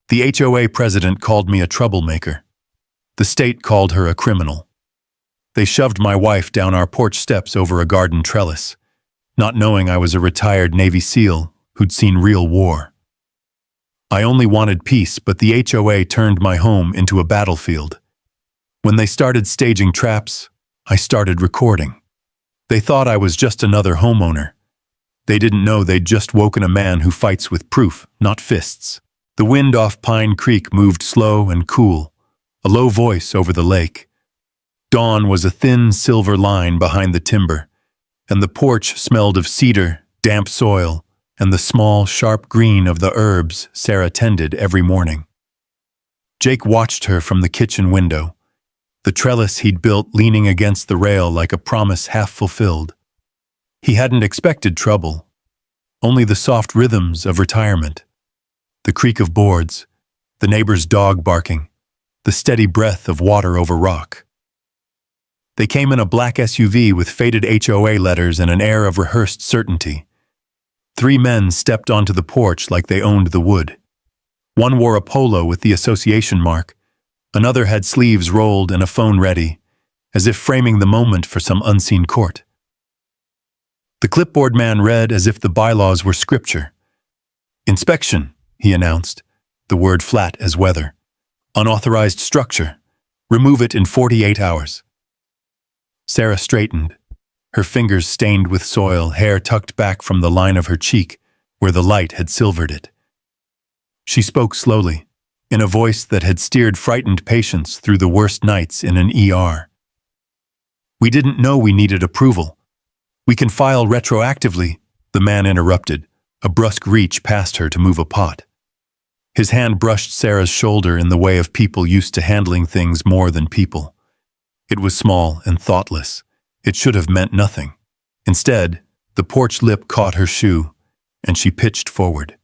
The HOA president called me a troublemaker. The state called her a criminal. They shoved my wife down our porch steps over a garden trellis, not knowing I was a retired Navy SEAL who'd seen real war. I only wanted peace, but the HOA turned my home into a battlefield. When they started staging traps, I started recording. They thought I was just another homeowner. They didn't know they'd just woken a man who fights with proof, not fists. The wind off Pine Creek moved slow and cool, a low voice over the lake. Dawn was a thin silver line behind the timber, and the porch smelled of cedar, damp soil, and the small, sharp green of the herbs Sarah tended every morning. Jake watched her from the kitchen window, the trellis he'd built leaning against the rail like a promise half fulfilled. He hadn't expected trouble, only the soft rhythms of retirement. The creak of boards, the neighbor's dog barking, the steady breath of water over rock. They came in a black SUV with faded HOA letters and an air of rehearsed certainty. 3 men stepped onto the porch like they owned the wood. One wore a polo with the association mark. Another had sleeves rolled and a phone ready, as if framing the moment for some unseen court. The clipboard man read as if the bylaws were scripture. "Inspection," he announced, the word flat as weather. "Unauthorized structure. Remove it in 48 hours. Sarah straightened, her fingers stained with soil, hair tucked back from the line of her cheek where the light had silvered it. She spoke slowly, in a voice that had steered frightened patients through the worst nights in an ER. "We didn't know we needed approval. We can file retroactively," the man interrupted, a brusque reach past her to move a pot. His hand brushed Sarah's shoulder in the way of people used to handling things more than people. It was small and thoughtless. It should have meant nothing. Instead, the porch lip caught her shoe, and she pitched forward.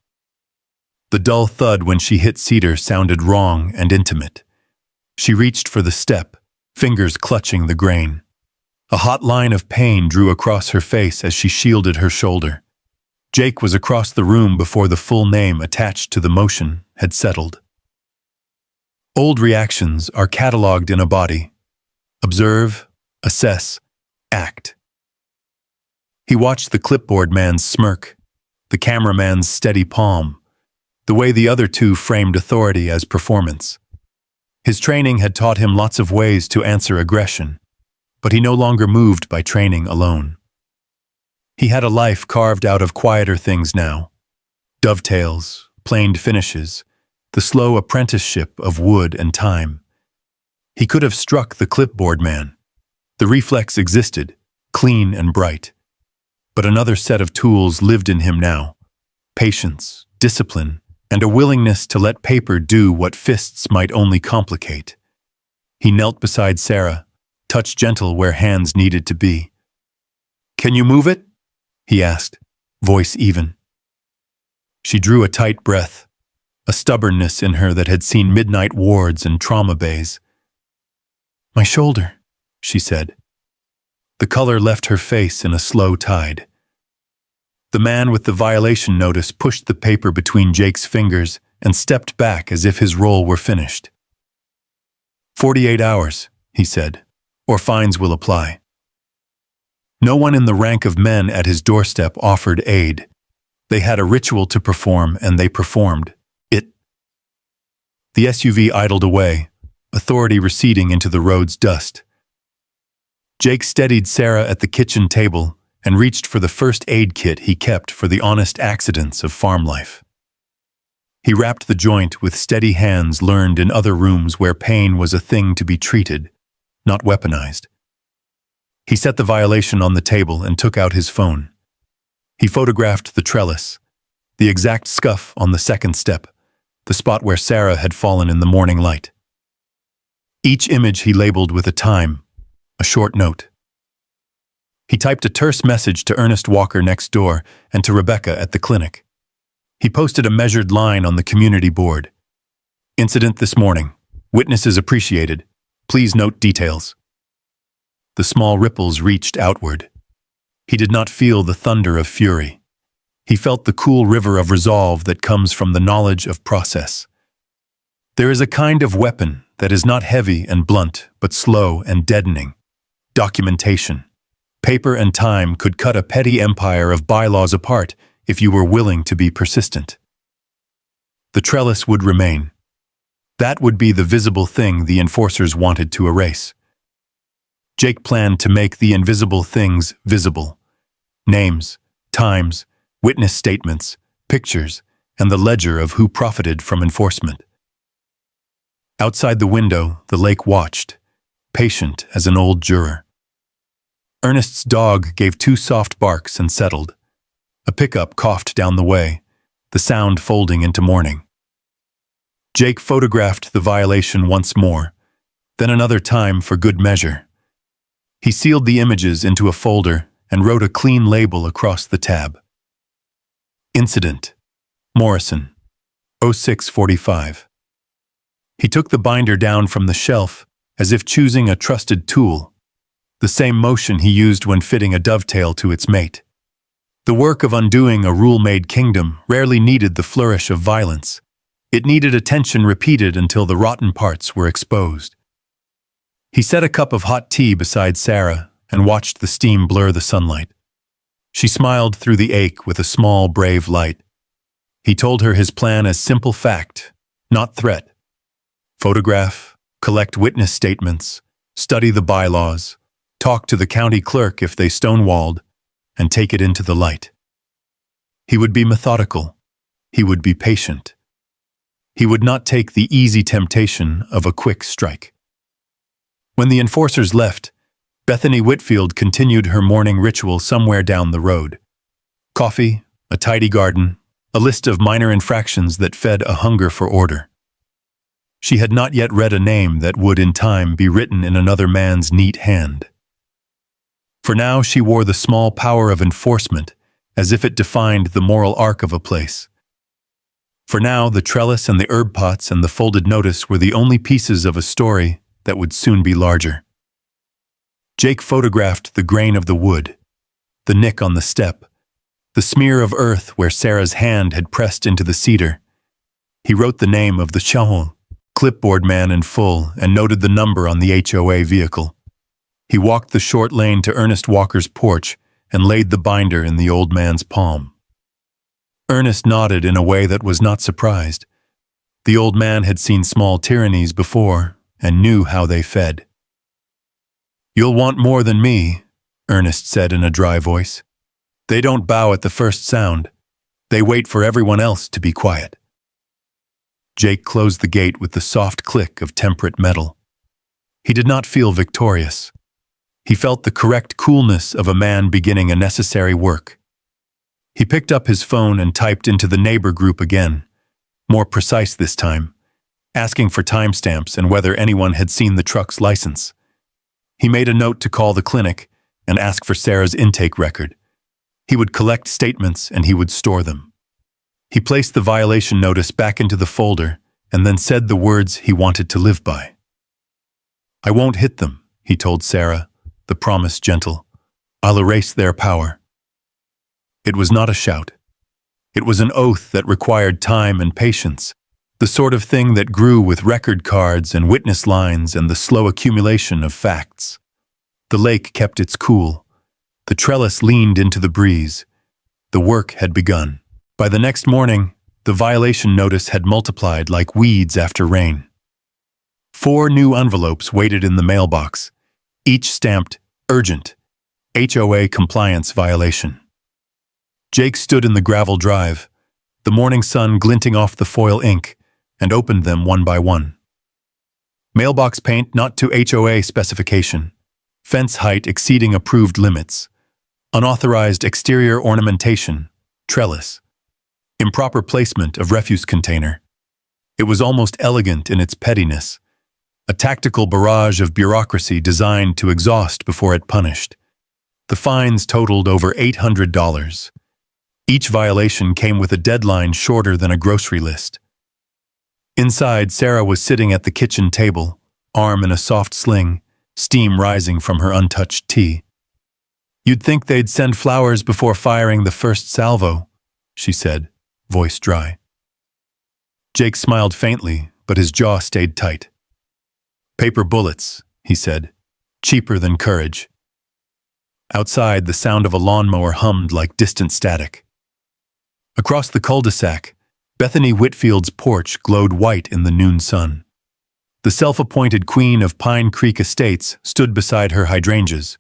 The dull thud when she hit cedar sounded wrong and intimate. She reached for the step, fingers clutching the grain. A hot line of pain drew across her face as she shielded her shoulder. Jake was across the room before the full name attached to the motion had settled. Old reactions are cataloged in a body. Observe, assess, act. He watched the clipboard man's smirk, the cameraman's steady palm, the way the other 2 framed authority as performance. His training had taught him lots of ways to answer aggression, but he no longer moved by training alone. He had a life carved out of quieter things now. Dovetails, planed finishes, the slow apprenticeship of wood and time. He could have struck the clipboard man. The reflex existed, clean and bright. But another set of tools lived in him now. Patience, discipline, and a willingness to let paper do what fists might only complicate. He knelt beside Sarah, touched gentle where hands needed to be. "Can you move it?" he asked, voice even. She drew a tight breath, a stubbornness in her that had seen midnight wards and trauma bays. "My shoulder," she said. The color left her face in a slow tide. The man with the violation notice pushed the paper between Jake's fingers and stepped back as if his role were finished. 48 hours, he said, or fines will apply. No one in the rank of men at his doorstep offered aid. They had a ritual to perform, and they performed it. The SUV idled away, authority receding into the road's dust. Jake steadied Sarah at the kitchen table and reached for the first aid kit he kept for the honest accidents of farm life. He wrapped the joint with steady hands learned in other rooms where pain was a thing to be treated, not weaponized. He set the violation on the table and took out his phone. He photographed the trellis, the exact scuff on the second step, the spot where Sarah had fallen in the morning light. Each image he labeled with a time, a short note. He typed a terse message to Ernest Walker next door and to Rebecca at the clinic. He posted a measured line on the community board. "Incident this morning. Witnesses appreciated. Please note details." The small ripples reached outward. He did not feel the thunder of fury. He felt the cool river of resolve that comes from the knowledge of process. There is a kind of weapon that is not heavy and blunt, but slow and deadening. Documentation. Paper and time could cut a petty empire of bylaws apart if you were willing to be persistent. The trellis would remain. That would be the visible thing the enforcers wanted to erase. Jake planned to make the invisible things visible. Names, times, witness statements, pictures, and the ledger of who profited from enforcement. Outside the window, the lake watched, patient as an old juror. Ernest's dog gave 2 soft barks and settled. A pickup coughed down the way, the sound folding into morning. Jake photographed the violation once more, then another time for good measure. He sealed the images into a folder and wrote a clean label across the tab. Incident: Morrison, 0645. He took the binder down from the shelf as if choosing a trusted tool, the same motion he used when fitting a dovetail to its mate. The work of undoing a rule-made kingdom rarely needed the flourish of violence. It needed attention repeated until the rotten parts were exposed. He set a cup of hot tea beside Sarah and watched the steam blur the sunlight. She smiled through the ache with a small, brave light. He told her his plan as simple fact, not threat. Photograph, collect witness statements, study the bylaws, talk to the county clerk if they stonewalled, and take it into the light. He would be methodical. He would be patient. He would not take the easy temptation of a quick strike. When the enforcers left, Bethany Whitfield continued her morning ritual somewhere down the road. Coffee, a tidy garden, a list of minor infractions that fed a hunger for order. She had not yet read a name that would in time be written in another man's neat hand. For now she wore the small power of enforcement as if it defined the moral arc of a place. For now the trellis and the herb pots and the folded notice were the only pieces of a story that would soon be larger. Jake photographed the grain of the wood, the nick on the step, the smear of earth where Sarah's hand had pressed into the cedar. He wrote the name of the HOA clipboard man in full and noted the number on the HOA vehicle. He walked the short lane to Ernest Walker's porch and laid the binder in the old man's palm. Ernest nodded in a way that was not surprised. The old man had seen small tyrannies before and knew how they fed. "You'll want more than me," Ernest said in a dry voice. "They don't bow at the first sound. They wait for everyone else to be quiet." Jake closed the gate with the soft click of temperate metal. He did not feel victorious. He felt the correct coolness of a man beginning a necessary work. He picked up his phone and typed into the neighbor group again, more precise this time, asking for timestamps and whether anyone had seen the truck's license. He made a note to call the clinic and ask for Sarah's intake record. He would collect statements and he would store them. He placed the violation notice back into the folder and then said the words he wanted to live by. "I won't hit them," he told Sarah, the promise gentle. "I'll erase their power." It was not a shout. It was an oath that required time and patience, the sort of thing that grew with record cards and witness lines and the slow accumulation of facts. The lake kept its cool. The trellis leaned into the breeze. The work had begun. By the next morning, the violation notice had multiplied like weeds after rain. 4 new envelopes waited in the mailbox, each stamped "Urgent, HOA Compliance Violation." Jake stood in the gravel drive, the morning sun glinting off the foil ink, and opened them one by one. Mailbox paint not to HOA specification, fence height exceeding approved limits, unauthorized exterior ornamentation, trellis, improper placement of refuse container. It was almost elegant in its pettiness, a tactical barrage of bureaucracy designed to exhaust before it punished. The fines totaled over $800. Each violation came with a deadline shorter than a grocery list. Inside, Sarah was sitting at the kitchen table, arm in a soft sling, steam rising from her untouched tea. "You'd think they'd send flowers before firing the first salvo," she said, voice dry. Jake smiled faintly, but his jaw stayed tight. "Paper bullets," he said. "Cheaper than courage." Outside, the sound of a lawnmower hummed like distant static. Across the cul-de-sac, Bethany Whitfield's porch glowed white in the noon sun. The self-appointed queen of Pine Creek Estates stood beside her hydrangeas,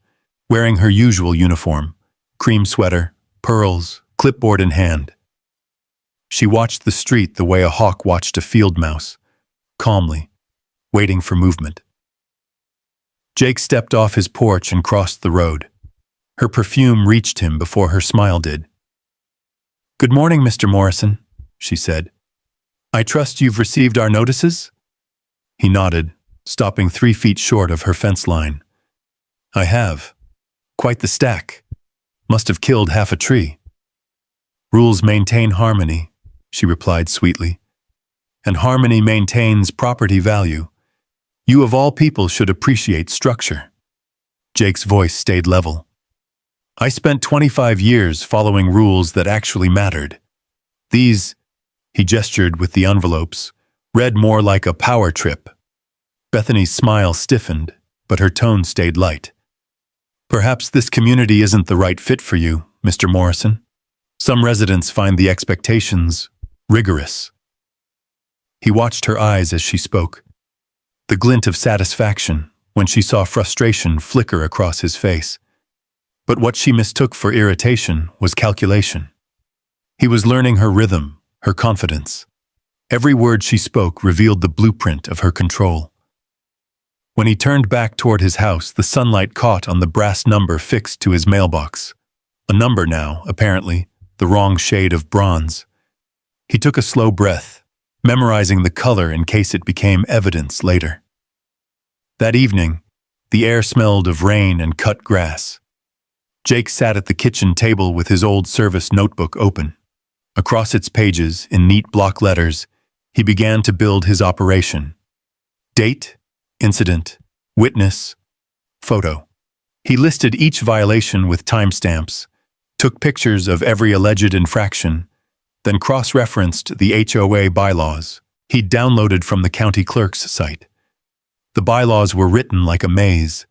wearing her usual uniform, cream sweater, pearls, clipboard in hand. She watched the street the way a hawk watched a field mouse, calmly, waiting for movement. Jake stepped off his porch and crossed the road. Her perfume reached him before her smile did. "Good morning, Mr. Morrison," she said. "I trust you've received our notices?" He nodded, stopping 3 feet short of her fence line. "I have. Quite the stack. Must have killed half a tree." "Rules maintain harmony," she replied sweetly. "And harmony maintains property value. You of all people should appreciate structure." Jake's voice stayed level. "I spent 25 years following rules that actually mattered. These," he gestured with the envelopes, "read more like a power trip." Bethany's smile stiffened, but her tone stayed light. "Perhaps this community isn't the right fit for you, Mr. Morrison. Some residents find the expectations rigorous." He watched her eyes as she spoke, the glint of satisfaction when she saw frustration flicker across his face. But what she mistook for irritation was calculation. He was learning her rhythm, her confidence. Every word she spoke revealed the blueprint of her control. When he turned back toward his house, the sunlight caught on the brass number fixed to his mailbox. A number now, apparently, the wrong shade of bronze. He took a slow breath, memorizing the color in case it became evidence later. That evening, the air smelled of rain and cut grass. Jake sat at the kitchen table with his old service notebook open. Across its pages, in neat block letters, he began to build his operation. Date, incident, witness, photo. He listed each violation with timestamps, took pictures of every alleged infraction, then cross-referenced the HOA bylaws he'd downloaded from the county clerk's site. The bylaws were written like a maze,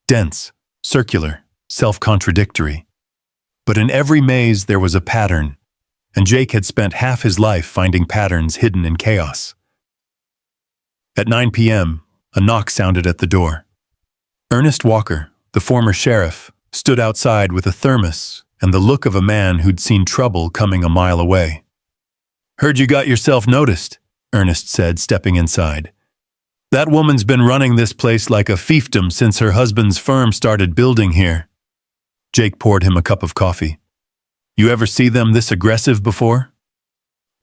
dense, circular, self-contradictory. But in every maze there was a pattern, and Jake had spent half his life finding patterns hidden in chaos. At 9 p.m., a knock sounded at the door. Ernest Walker, the former sheriff, stood outside with a thermos and the look of a man who'd seen trouble coming a mile away. "Heard you got yourself noticed," Ernest said, stepping inside. "That woman's been running this place like a fiefdom since her husband's firm started building here." Jake poured him a cup of coffee. "You ever see them this aggressive before?"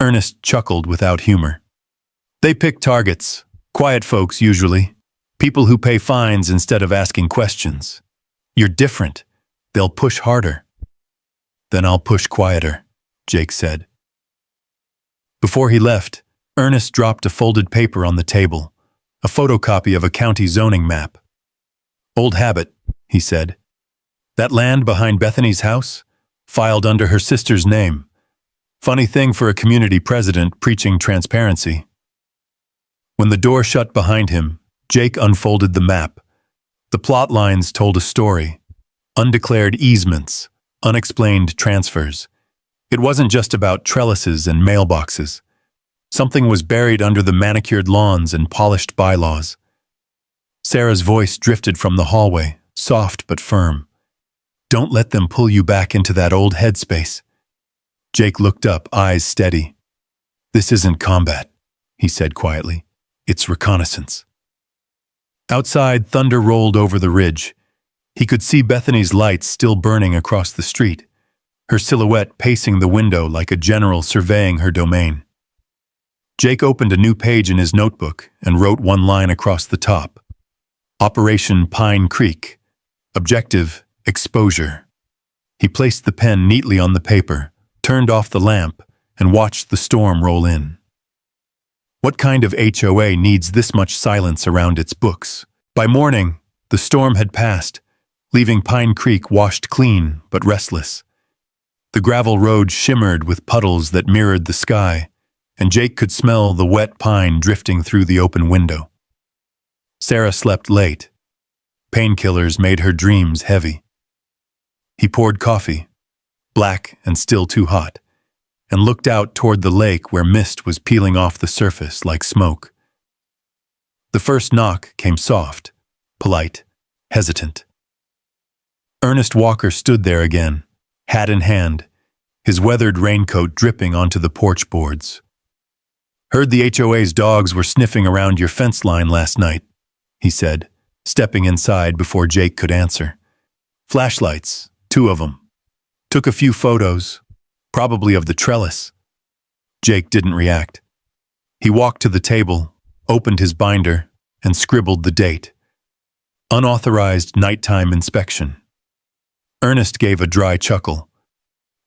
Ernest chuckled without humor. "They pick targets, quiet folks usually, people who pay fines instead of asking questions. You're different. They'll push harder." "Then I'll push quieter," Jake said. Before he left, Ernest dropped a folded paper on the table, a photocopy of a county zoning map. "Old habit," he said. "That land behind Bethany's house, filed under her sister's name. Funny thing for a community president preaching transparency." When the door shut behind him, Jake unfolded the map. The plot lines told a story. Undeclared easements, unexplained transfers. It wasn't just about trellises and mailboxes. Something was buried under the manicured lawns and polished bylaws. Sarah's voice drifted from the hallway, soft but firm. "Don't let them pull you back into that old headspace." Jake looked up, eyes steady. "This isn't combat," he said quietly. "It's reconnaissance." Outside, thunder rolled over the ridge. He could see Bethany's lights still burning across the street, her silhouette pacing the window like a general surveying her domain. Jake opened a new page in his notebook and wrote one line across the top. Operation Pine Creek. Objective, exposure. He placed the pen neatly on the paper, turned off the lamp, and watched the storm roll in. What kind of HOA needs this much silence around its books? By morning, the storm had passed, leaving Pine Creek washed clean but restless. The gravel road shimmered with puddles that mirrored the sky, and Jake could smell the wet pine drifting through the open window. Sarah slept late. Painkillers made her dreams heavy. He poured coffee, black and still too hot, and looked out toward the lake where mist was peeling off the surface like smoke. The first knock came soft, polite, hesitant. Ernest Walker stood there again, hat in hand, his weathered raincoat dripping onto the porch boards. "Heard the HOA's dogs were sniffing around your fence line last night," he said, stepping inside before Jake could answer. "Flashlights, 2 of them. Took a few photos, probably of the trellis." Jake didn't react. He walked to the table, opened his binder, and scribbled the date. Unauthorized nighttime inspection. Ernest gave a dry chuckle.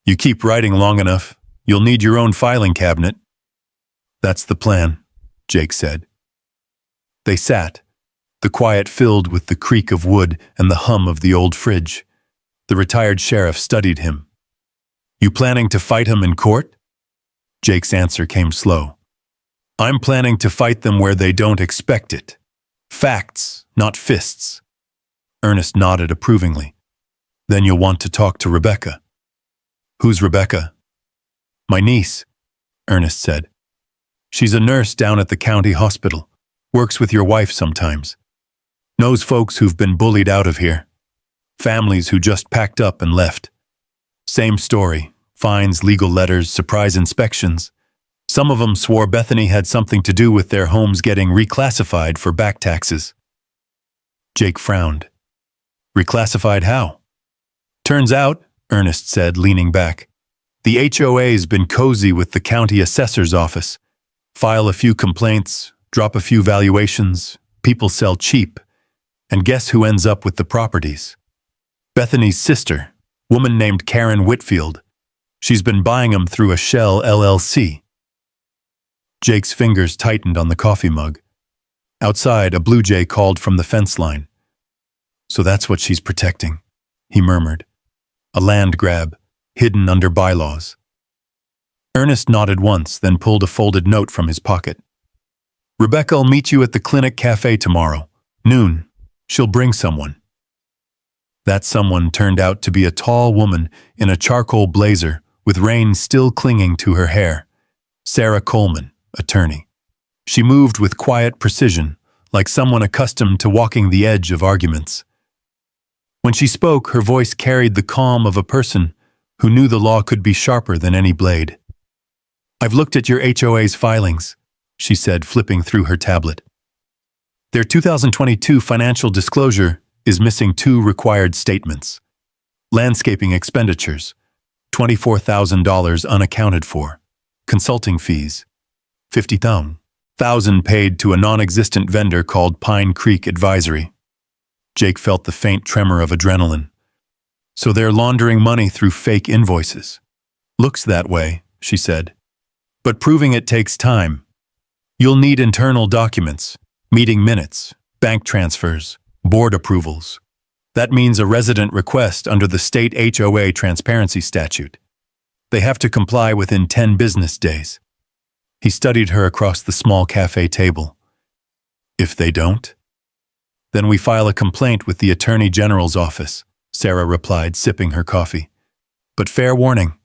"You keep writing long enough, you'll need your own filing cabinet." "That's the plan," Jake said. They sat, the quiet filled with the creak of wood and the hum of the old fridge. The retired sheriff studied him. "You planning to fight him in court?" Jake's answer came slow. "I'm planning to fight them where they don't expect it. Facts, not fists." Ernest nodded approvingly. "Then you'll want to talk to Rebecca." "Who's Rebecca?" "My niece," Ernest said. "She's a nurse down at the county hospital. Works with your wife sometimes. Knows folks who've been bullied out of here. Families who just packed up and left. Same story. Fines, legal letters, surprise inspections. Some of them swore Bethany had something to do with their homes getting reclassified for back taxes." Jake frowned. "Reclassified how?" "Turns out," Ernest said, leaning back, "the HOA's been cozy with the county assessor's office. File a few complaints, drop a few valuations, people sell cheap, and guess who ends up with the properties? Bethany's sister, woman named Karen Whitfield. She's been buying them through a shell LLC." Jake's fingers tightened on the coffee mug. Outside, a blue jay called from the fence line. "So that's what she's protecting," he murmured. "A land grab, hidden under bylaws." Ernest nodded once, then pulled a folded note from his pocket. "Rebecca'll meet you at the clinic cafe tomorrow, noon. She'll bring someone." That someone turned out to be a tall woman in a charcoal blazer with rain still clinging to her hair. Sarah Coleman, attorney. She moved with quiet precision, like someone accustomed to walking the edge of arguments. When she spoke, her voice carried the calm of a person who knew the law could be sharper than any blade. "I've looked at your HOA's filings," she said, flipping through her tablet. "Their 2022 financial disclosure is missing 2 required statements. Landscaping expenditures, $24,000 unaccounted for. Consulting fees, $50,000 paid to a non-existent vendor called Pine Creek Advisory." Jake felt the faint tremor of adrenaline. "So they're laundering money through fake invoices." "Looks that way," she said. "But proving it takes time. You'll need internal documents, meeting minutes, bank transfers, board approvals. That means a resident request under the state HOA transparency statute. They have to comply within 10 business days." He studied her across the small cafe table. "If they don't?" "Then we file a complaint with the Attorney General's office," Sarah replied, sipping her coffee. "But fair warning,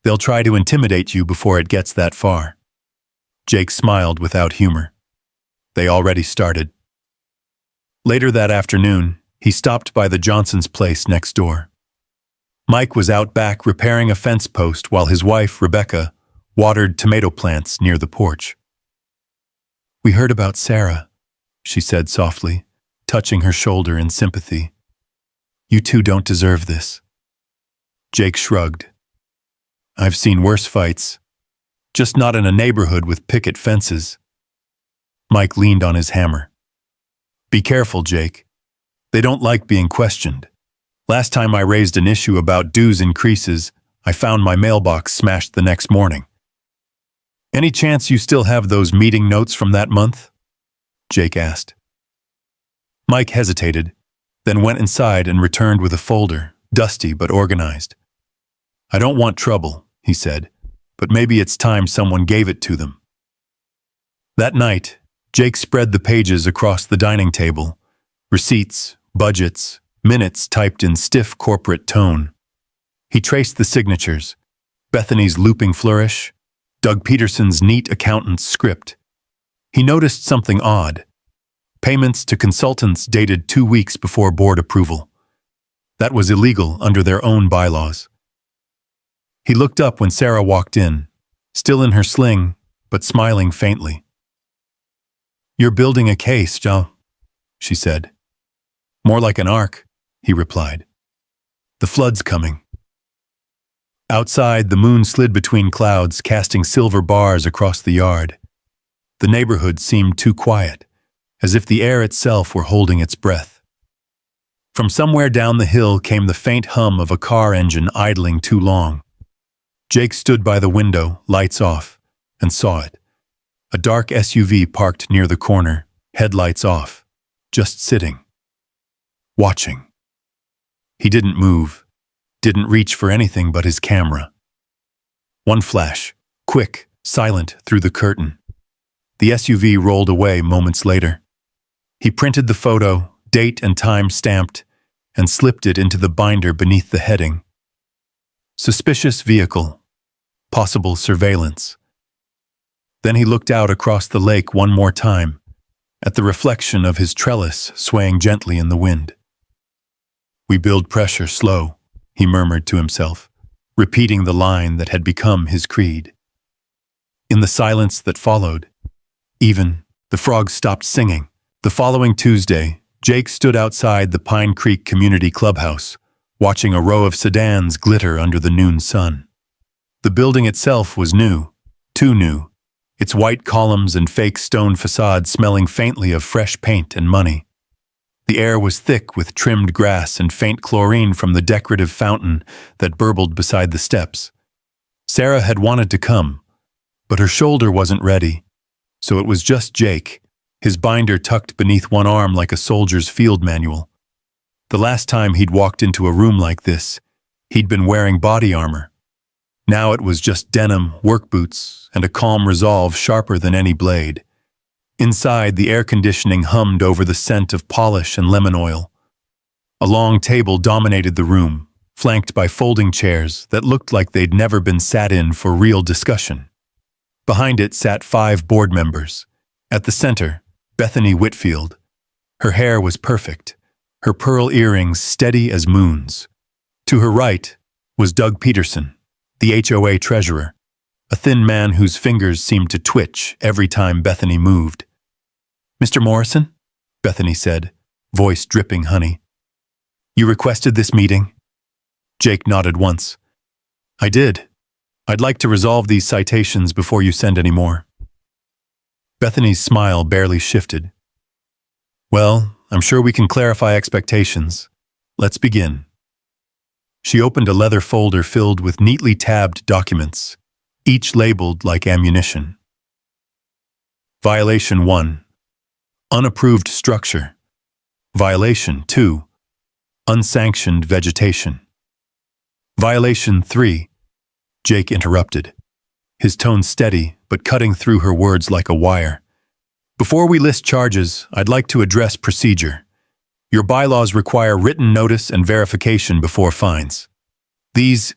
they'll try to intimidate you before it gets that far." Jake smiled without humor. They already started. Later that afternoon, he stopped by the Johnsons' place next door. Mike was out back repairing a fence post while his wife, Rebecca, watered tomato plants near the porch. "We heard about Sarah," she said softly, touching her shoulder in sympathy. "You two don't deserve this." Jake shrugged. "I've seen worse fights. Just not in a neighborhood with picket fences." Mike leaned on his hammer. "Be careful, Jake. They don't like being questioned. Last time I raised an issue about dues increases, I found my mailbox smashed the next morning." "Any chance you still have those meeting notes from that month?" Jake asked. Mike hesitated, then went inside and returned with a folder, dusty but organized. "I don't want trouble," he said, "but maybe it's time someone gave it to them." That night, Jake spread the pages across the dining table. Receipts, budgets, minutes typed in stiff corporate tone. He traced the signatures, Bethany's looping flourish, Doug Peterson's neat accountant's script. He noticed something odd. Payments to consultants dated 2 weeks before board approval. That was illegal under their own bylaws. He looked up when Sarah walked in, still in her sling, but smiling faintly. "You're building a case, Joe," she said. "More like an ark," he replied. "The flood's coming." Outside, the moon slid between clouds, casting silver bars across the yard. The neighborhood seemed too quiet, as if the air itself were holding its breath. From somewhere down the hill came the faint hum of a car engine idling too long. Jake stood by the window, lights off, and saw it. A dark SUV parked near the corner, headlights off, just sitting, watching. He didn't move, didn't reach for anything but his camera. One flash, quick, silent through the curtain. The SUV rolled away moments later. He printed the photo, date and time stamped, and slipped it into the binder beneath the heading. Suspicious vehicle. Possible surveillance. Then he looked out across the lake one more time, at the reflection of his trellis swaying gently in the wind. "We build pressure slow," he murmured to himself, repeating the line that had become his creed. In the silence that followed, even the frogs stopped singing. The following Tuesday, Jake stood outside the Pine Creek Community Clubhouse, watching a row of sedans glitter under the noon sun. The building itself was new, too new, its white columns and fake stone facade smelling faintly of fresh paint and money. The air was thick with trimmed grass and faint chlorine from the decorative fountain that burbled beside the steps. Sarah had wanted to come, but her shoulder wasn't ready, so it was just Jake, his binder tucked beneath one arm like a soldier's field manual. The last time he'd walked into a room like this, he'd been wearing body armor. Now it was just denim, work boots, and a calm resolve sharper than any blade. Inside, the air conditioning hummed over the scent of polish and lemon oil. A long table dominated the room, flanked by folding chairs that looked like they'd never been sat in for real discussion. Behind it sat 5 board members. At the center, Bethany Whitfield. Her hair was perfect, her pearl earrings steady as moons. To her right was Doug Peterson, the HOA treasurer, a thin man whose fingers seemed to twitch every time Bethany moved. "Mr. Morrison?" Bethany said, voice dripping honey. "You requested this meeting?" Jake nodded once. "I did. I'd like to resolve these citations before you send any more." Bethany's smile barely shifted. "Well, I'm sure we can clarify expectations. Let's begin." She opened a leather folder filled with neatly tabbed documents, each labeled like ammunition. Violation 1. Unapproved structure. Violation 2. Unsanctioned vegetation. Violation 3. Jake interrupted, his tone steady but cutting through her words like a wire. "Before we list charges, I'd like to address procedure. Your bylaws require written notice and verification before fines. These,"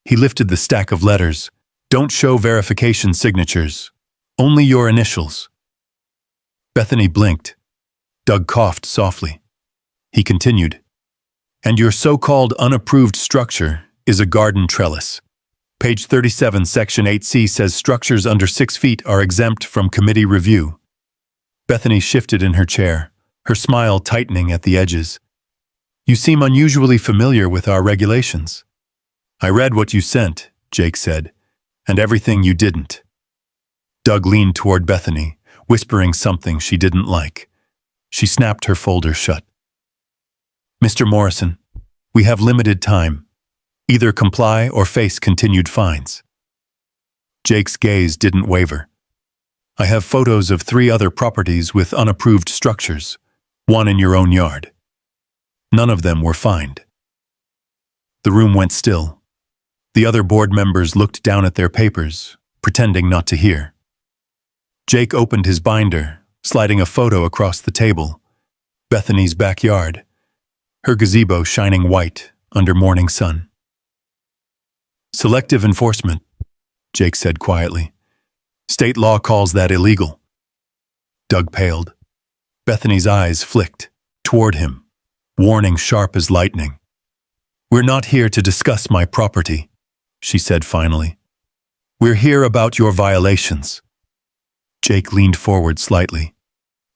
he lifted the stack of letters, "don't show verification signatures, only your initials." Bethany blinked. Doug coughed softly. He continued, "And your so-called unapproved structure is a garden trellis. Page 37, Section 8C says structures under 6 feet are exempt from committee review." Bethany shifted in her chair, her smile tightening at the edges. "You seem unusually familiar with our regulations." "I read what you sent," Jake said, "and everything you didn't." Doug leaned toward Bethany, whispering something she didn't like. She snapped her folder shut. "Mr. Morrison, we have limited time. Either comply or face continued fines." Jake's gaze didn't waver. "I have photos of 3 other properties with unapproved structures, one in your own yard. None of them were fined." The room went still. The other board members looked down at their papers, pretending not to hear. Jake opened his binder, sliding a photo across the table. Bethany's backyard, her gazebo shining white under morning sun. Selective enforcement, Jake said quietly. State law calls that illegal. Doug paled. Bethany's eyes flicked toward him, warning sharp as lightning. We're not here to discuss my property, she said finally. We're here about your violations. Jake leaned forward slightly.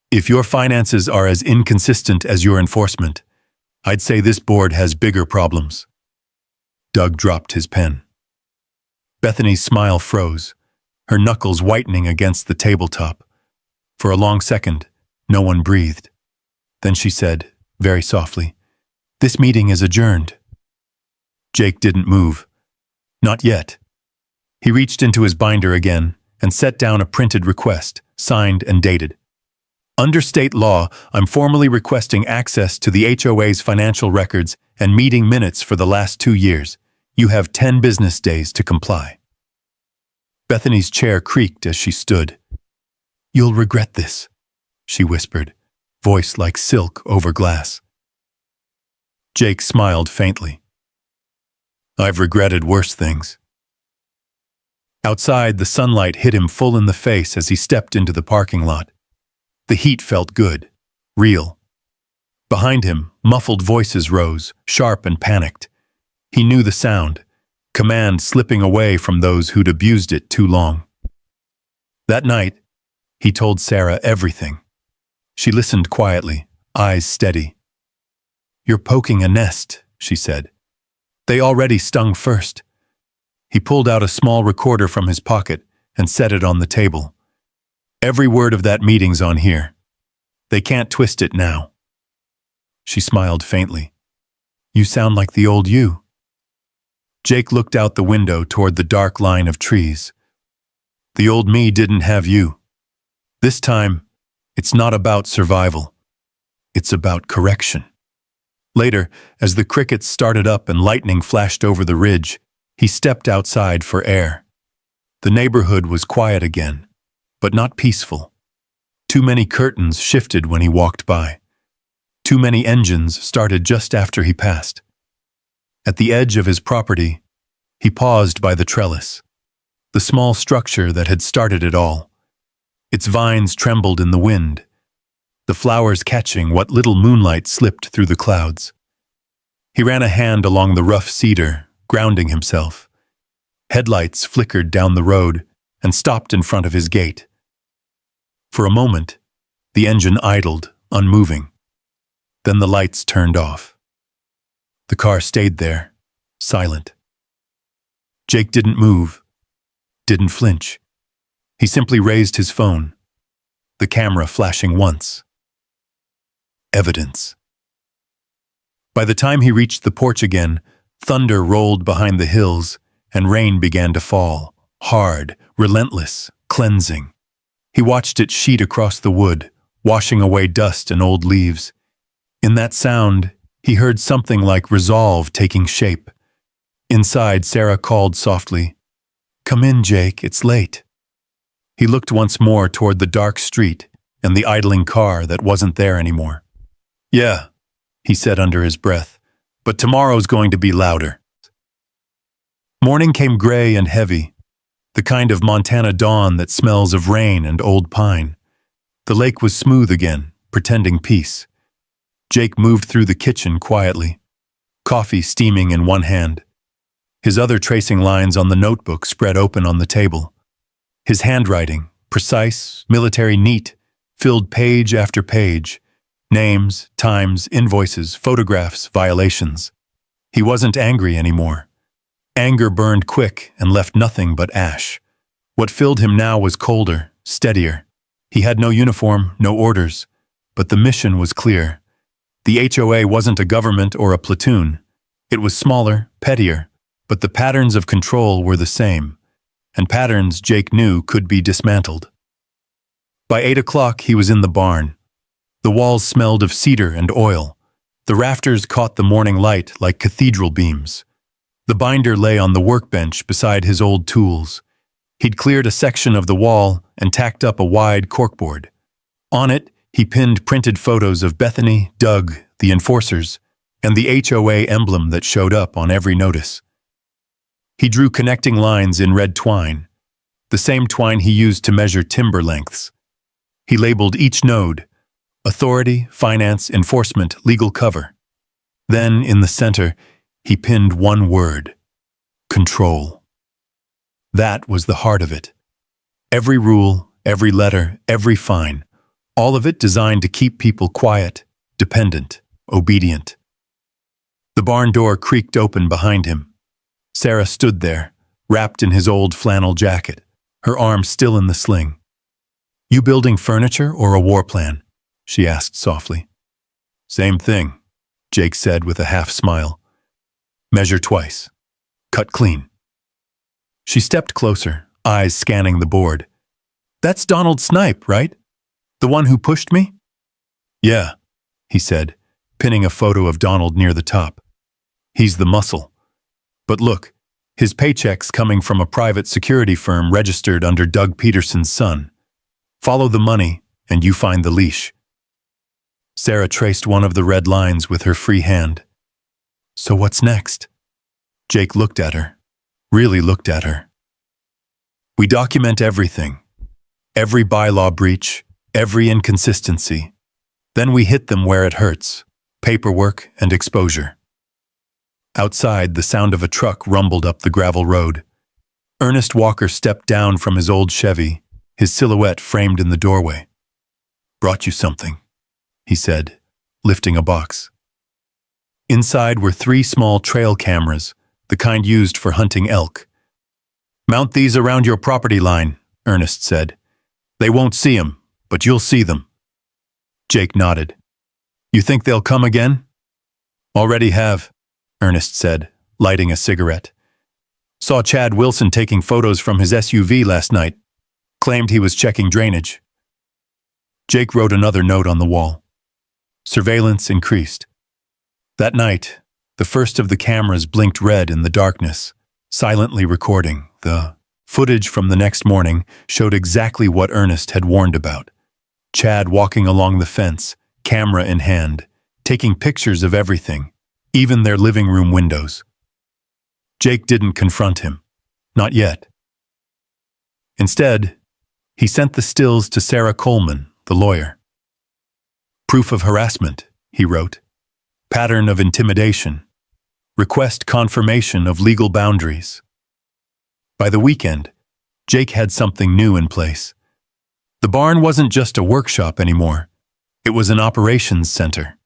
If your finances are as inconsistent as your enforcement, I'd say this board has bigger problems. Doug dropped his pen. Bethany's smile froze, her knuckles whitening against the tabletop. For a long second, no one breathed. Then she said, very softly, "This meeting is adjourned." Jake didn't move. Not yet. He reached into his binder again and set down a printed request, signed and dated. Under state law, I'm formally requesting access to the HOA's financial records and meeting minutes for the last 2 years. You have 10 business days to comply. Bethany's chair creaked as she stood. You'll regret this, she whispered, voice like silk over glass. Jake smiled faintly. I've regretted worse things. Outside, the sunlight hit him full in the face as he stepped into the parking lot. The heat felt good, real. Behind him, muffled voices rose, sharp and panicked. He knew the sound, command slipping away from those who'd abused it too long. That night, he told Sarah everything. She listened quietly, eyes steady. You're poking a nest, she said. They already stung first. He pulled out a small recorder from his pocket and set it on the table. Every word of that meeting's on here. They can't twist it now. She smiled faintly. You sound like the old you. Jake looked out the window toward the dark line of trees. The old me didn't have you. This time, it's not about survival. It's about correction. Later, as the crickets started up and lightning flashed over the ridge, he stepped outside for air. The neighborhood was quiet again, but not peaceful. Too many curtains shifted when he walked by. Too many engines started just after he passed. At the edge of his property, he paused by the trellis, the small structure that had started it all. Its vines trembled in the wind, the flowers catching what little moonlight slipped through the clouds. He ran a hand along the rough cedar, grounding himself. Headlights flickered down the road and stopped in front of his gate. For a moment, the engine idled, unmoving. Then the lights turned off. The car stayed there, silent. Jake didn't move, didn't flinch. He simply raised his phone, the camera flashing once. Evidence. By the time he reached the porch again, thunder rolled behind the hills and rain began to fall, hard, relentless, cleansing. He watched it sheet across the wood, washing away dust and old leaves. In that sound, he heard something like resolve taking shape. Inside, Sarah called softly, "Come in, Jake, it's late." He looked once more toward the dark street and the idling car that wasn't there anymore. "Yeah," he said under his breath, "but tomorrow's going to be louder." Morning came gray and heavy, the kind of Montana dawn that smells of rain and old pine. The lake was smooth again, pretending peace. Jake moved through the kitchen quietly, coffee steaming in one hand. His other tracing lines on the notebook spread open on the table. His handwriting, precise, military neat, filled page after page. Names, times, invoices, photographs, violations. He wasn't angry anymore. Anger burned quick and left nothing but ash. What filled him now was colder, steadier. He had no uniform, no orders, but the mission was clear. The HOA wasn't a government or a platoon. It was smaller, pettier, but the patterns of control were the same, and patterns Jake knew could be dismantled. By 8 o'clock, he was in the barn. The walls smelled of cedar and oil. The rafters caught the morning light like cathedral beams. The binder lay on the workbench beside his old tools. He'd cleared a section of the wall and tacked up a wide corkboard. On it, he pinned printed photos of Bethany, Doug, the enforcers, and the HOA emblem that showed up on every notice. He drew connecting lines in red twine, the same twine he used to measure timber lengths. He labeled each node: authority, finance, enforcement, legal cover. Then, in the center, he pinned one word: control. That was the heart of it. Every rule, every letter, every fine, all of it designed to keep people quiet, dependent, obedient. The barn door creaked open behind him. Sarah stood there, wrapped in his old flannel jacket, her arm still in the sling. "You building furniture or a war plan?" she asked softly. "Same thing," Jake said with a half smile. "Measure twice. Cut clean." She stepped closer, eyes scanning the board. "That's Donald Snipe, right? The one who pushed me?" "Yeah," he said, pinning a photo of Donald near the top. "He's the muscle. But look, his paycheck's coming from a private security firm registered under Doug Peterson's son. Follow the money, and you find the leash." Sarah traced one of the red lines with her free hand. "So what's next?" Jake looked at her, really looked at her. "We document everything, every bylaw breach, every inconsistency. Then we hit them where it hurts: paperwork and exposure." Outside, the sound of a truck rumbled up the gravel road. Ernest Walker stepped down from his old Chevy, his silhouette framed in the doorway. "Brought you something," he said, lifting a box. Inside were 3 small trail cameras, the kind used for hunting elk. "Mount these around your property line," Ernest said. "They won't see 'em, but you'll see them." Jake nodded. "You think they'll come again?" "Already have," Ernest said, lighting a cigarette. "Saw Chad Wilson taking photos from his SUV last night. Claimed he was checking drainage." Jake wrote another note on the wall. Surveillance increased. That night, the first of the cameras blinked red in the darkness, silently recording. The footage from the next morning showed exactly what Ernest had warned about. Chad walking along the fence, camera in hand, taking pictures of everything, even their living room windows. Jake didn't confront him. Not yet. Instead, he sent the stills to Sarah Coleman, the lawyer. "Proof of harassment," he wrote. "Pattern of intimidation. Request confirmation of legal boundaries." By the weekend, Jake had something new in place. The barn wasn't just a workshop anymore. It was an operations center.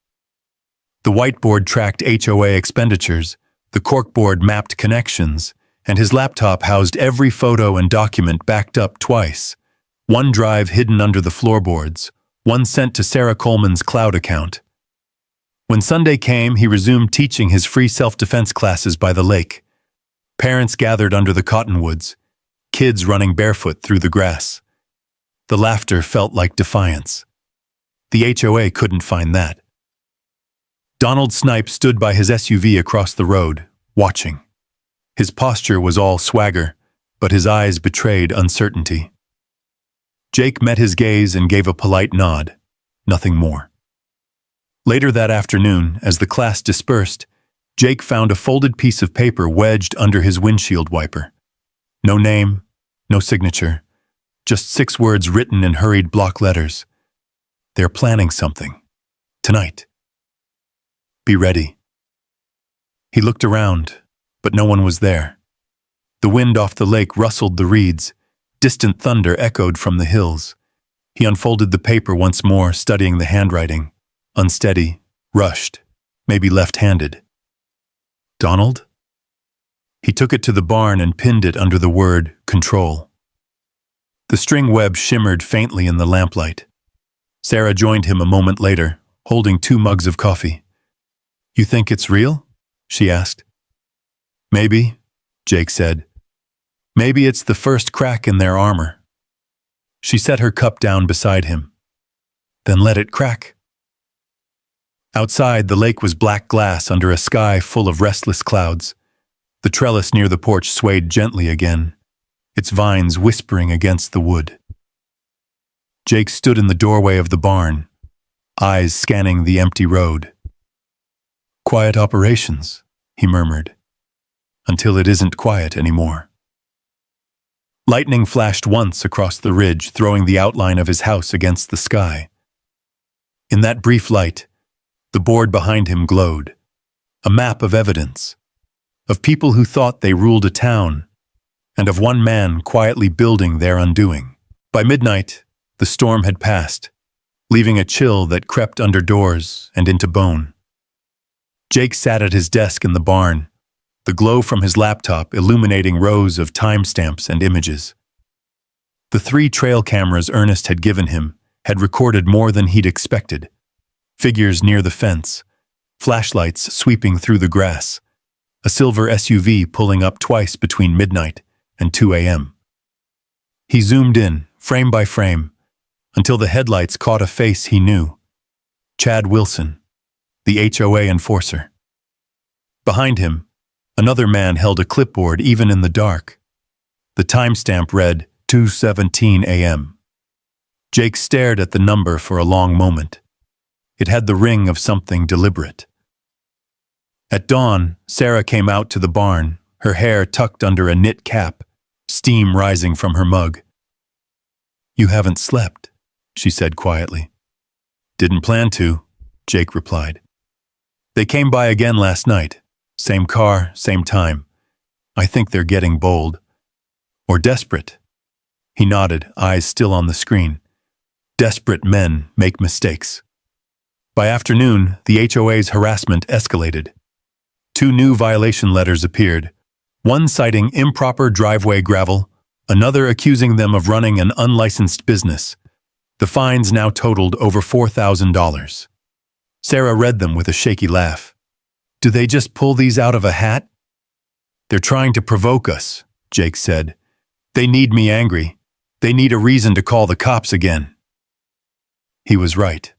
The whiteboard tracked HOA expenditures, the corkboard mapped connections, and his laptop housed every photo and document backed up twice. One drive hidden under the floorboards, one sent to Sarah Coleman's cloud account. When Sunday came, he resumed teaching his free self-defense classes by the lake. Parents gathered under the cottonwoods, kids running barefoot through the grass. The laughter felt like defiance. The HOA couldn't find that. Donald Snipe stood by his SUV across the road, watching. His posture was all swagger, but his eyes betrayed uncertainty. Jake met his gaze and gave a polite nod, nothing more. Later that afternoon, as the class dispersed, Jake found a folded piece of paper wedged under his windshield wiper. No name, no signature, just 6 words written in hurried block letters. "They're planning something. Tonight. Be ready." He looked around, but no one was there. The wind off the lake rustled the reeds. Distant thunder echoed from the hills. He unfolded the paper once more, studying the handwriting. Unsteady, rushed, maybe left-handed. "Donald?" He took it to the barn and pinned it under the word control. The string web shimmered faintly in the lamplight. Sarah joined him a moment later, holding 2 mugs of coffee. "You think it's real?" she asked. "Maybe," Jake said. "Maybe it's the first crack in their armor." She set her cup down beside him. "Then let it crack." Outside, the lake was black glass under a sky full of restless clouds. The trellis near the porch swayed gently again. its vines whispering against the wood. Jake stood in the doorway of the barn, eyes scanning the empty road. "Quiet operations," he murmured, "until it isn't quiet anymore." Lightning flashed once across the ridge, throwing the outline of his house against the sky. In that brief light, the board behind him glowed, a map of evidence, of people who thought they ruled a town, and of one man quietly building their undoing. By midnight, the storm had passed, leaving a chill that crept under doors and into bone. Jake sat at his desk in the barn, the glow from his laptop illuminating rows of timestamps and images. The 3 trail cameras Ernest had given him had recorded more than he'd expected. Figures near the fence, flashlights sweeping through the grass, a silver SUV pulling up twice between midnight and 2 a.m. He zoomed in, frame by frame, until the headlights caught a face he knew. Chad Wilson, the HOA enforcer. Behind him, another man held a clipboard even in the dark. The timestamp read 2:17 a.m. Jake stared at the number for a long moment. It had the ring of something deliberate. At dawn, Sarah came out to the barn, her hair tucked under a knit cap, steam rising from her mug. "You haven't slept," she said quietly. "Didn't plan to," Jake replied. "They came by again last night. Same car, same time. I think they're getting bold. Or desperate." He nodded, eyes still on the screen. Desperate men make mistakes. By afternoon, the HOA's harassment escalated. 2 new violation letters appeared, one citing improper driveway gravel, another accusing them of running an unlicensed business. The fines now totaled over $4,000. Sarah read them with a shaky laugh. "Do they just pull these out of a hat?" "They're trying to provoke us," Jake said. "They need me angry. They need a reason to call the cops again." He was right.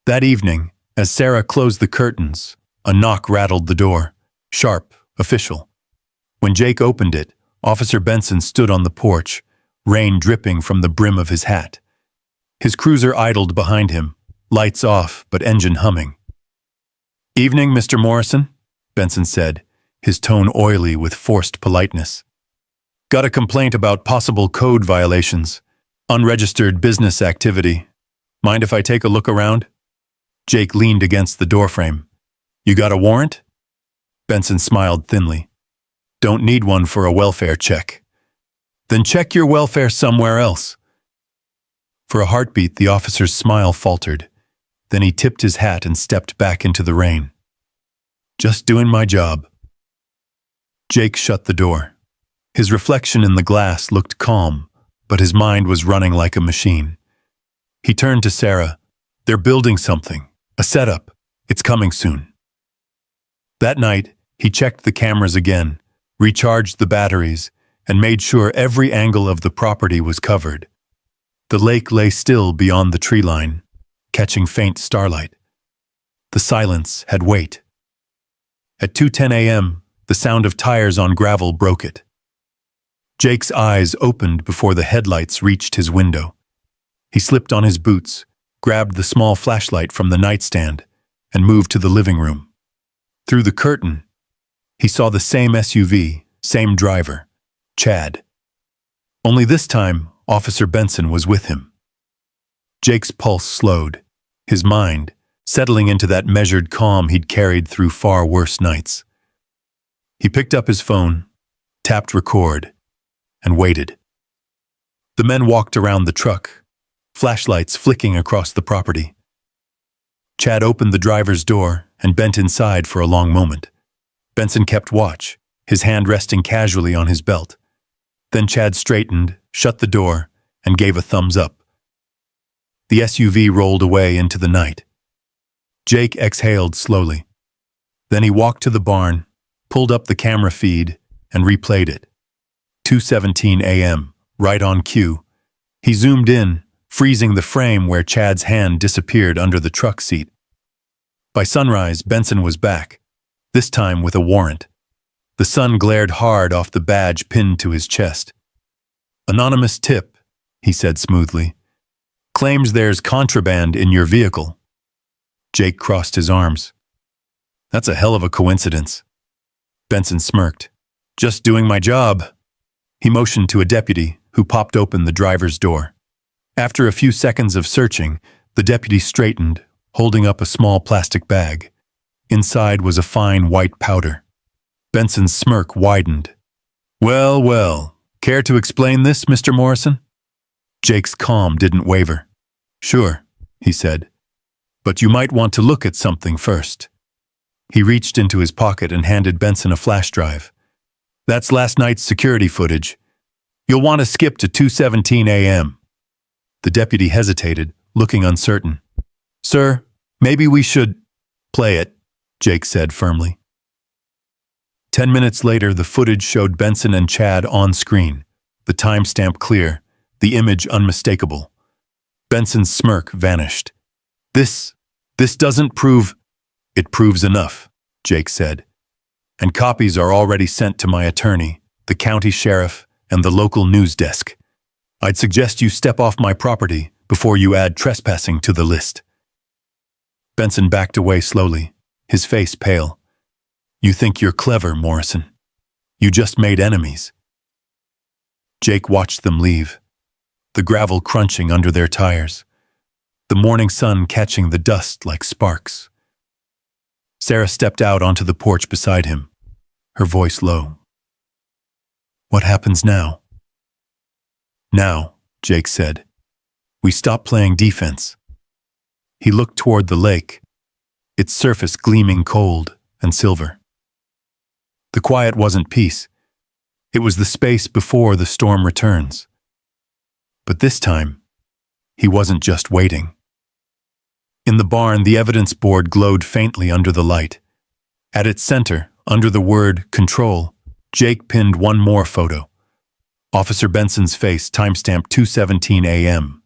That evening, as Sarah closed the curtains, a knock rattled the door, sharp, official. When Jake opened it, Officer Benson stood on the porch, rain dripping from the brim of his hat. His cruiser idled behind him, lights off but engine humming. "Evening, Mr. Morrison," Benson said, his tone oily with forced politeness. "Got a complaint about possible code violations, unregistered business activity. Mind if I take a look around?" Jake leaned against the doorframe. "You got a warrant?" Benson smiled thinly. "Don't need one for a welfare check." "Then check your welfare somewhere else." For a heartbeat, the officer's smile faltered. Then he tipped his hat and stepped back into the rain. "Just doing my job." Jake shut the door. His reflection in the glass looked calm, but his mind was running like a machine. He turned to Sarah. "They're building something. A setup. It's coming soon." That night, he checked the cameras again, recharged the batteries, and made sure every angle of the property was covered. The lake lay still beyond the tree line, catching faint starlight. The silence had weight. At 2:10 a.m., the sound of tires on gravel broke it. Jake's eyes opened before the headlights reached his window. He slipped on his boots, grabbed the small flashlight from the nightstand, and moved to the living room. Through the curtain, he saw the same SUV, same driver, Chad. Only this time, Officer Benson was with him. Jake's pulse slowed, his mind settling into that measured calm he'd carried through far worse nights. He picked up his phone, tapped record, and waited. The men walked around the truck, flashlights flicking across the property. Chad opened the driver's door and bent inside for a long moment. Benson kept watch, his hand resting casually on his belt. Then Chad straightened, shut the door, and gave a thumbs up. The SUV rolled away into the night. Jake exhaled slowly. Then he walked to the barn, pulled up the camera feed, and replayed it. 2:17 a.m., right on cue. He zoomed in, freezing the frame where Chad's hand disappeared under the truck seat. By sunrise, Benson was back, this time with a warrant. The sun glared hard off the badge pinned to his chest. Anonymous tip, he said smoothly. Claims there's contraband in your vehicle. Jake crossed his arms. That's a hell of a coincidence. Benson smirked. Just doing my job. He motioned to a deputy who popped open the driver's door. After a few seconds of searching, the deputy straightened, holding up a small plastic bag. Inside was a fine white powder. Benson's smirk widened. Well, well, care to explain this, Mr. Morrison? Jake's calm didn't waver. Sure, he said. But you might want to look at something first. He reached into his pocket and handed Benson a flash drive. That's last night's security footage. You'll want to skip to 2:17 a.m. The deputy hesitated, looking uncertain. Sir, maybe we should play it, Jake said firmly. 10 minutes later, the footage showed Benson and Chad on screen, the timestamp clear, the image unmistakable. Benson's smirk vanished. This doesn't prove... It proves enough, Jake said. And copies are already sent to my attorney, the county sheriff, and the local news desk. I'd suggest you step off my property before you add trespassing to the list. Benson backed away slowly, his face pale. You think you're clever, Morrison. You just made enemies. Jake watched them leave, the gravel crunching under their tires, the morning sun catching the dust like sparks. Sarah stepped out onto the porch beside him, her voice low. What happens now? Now, Jake said, we stop playing defense. He looked toward the lake, its surface gleaming cold and silver. The quiet wasn't peace. It was the space before the storm returns. But this time, he wasn't just waiting. In the barn, the evidence board glowed faintly under the light. At its center, under the word control, Jake pinned one more photo. Officer Benson's face, timestamp 2:17 a.m.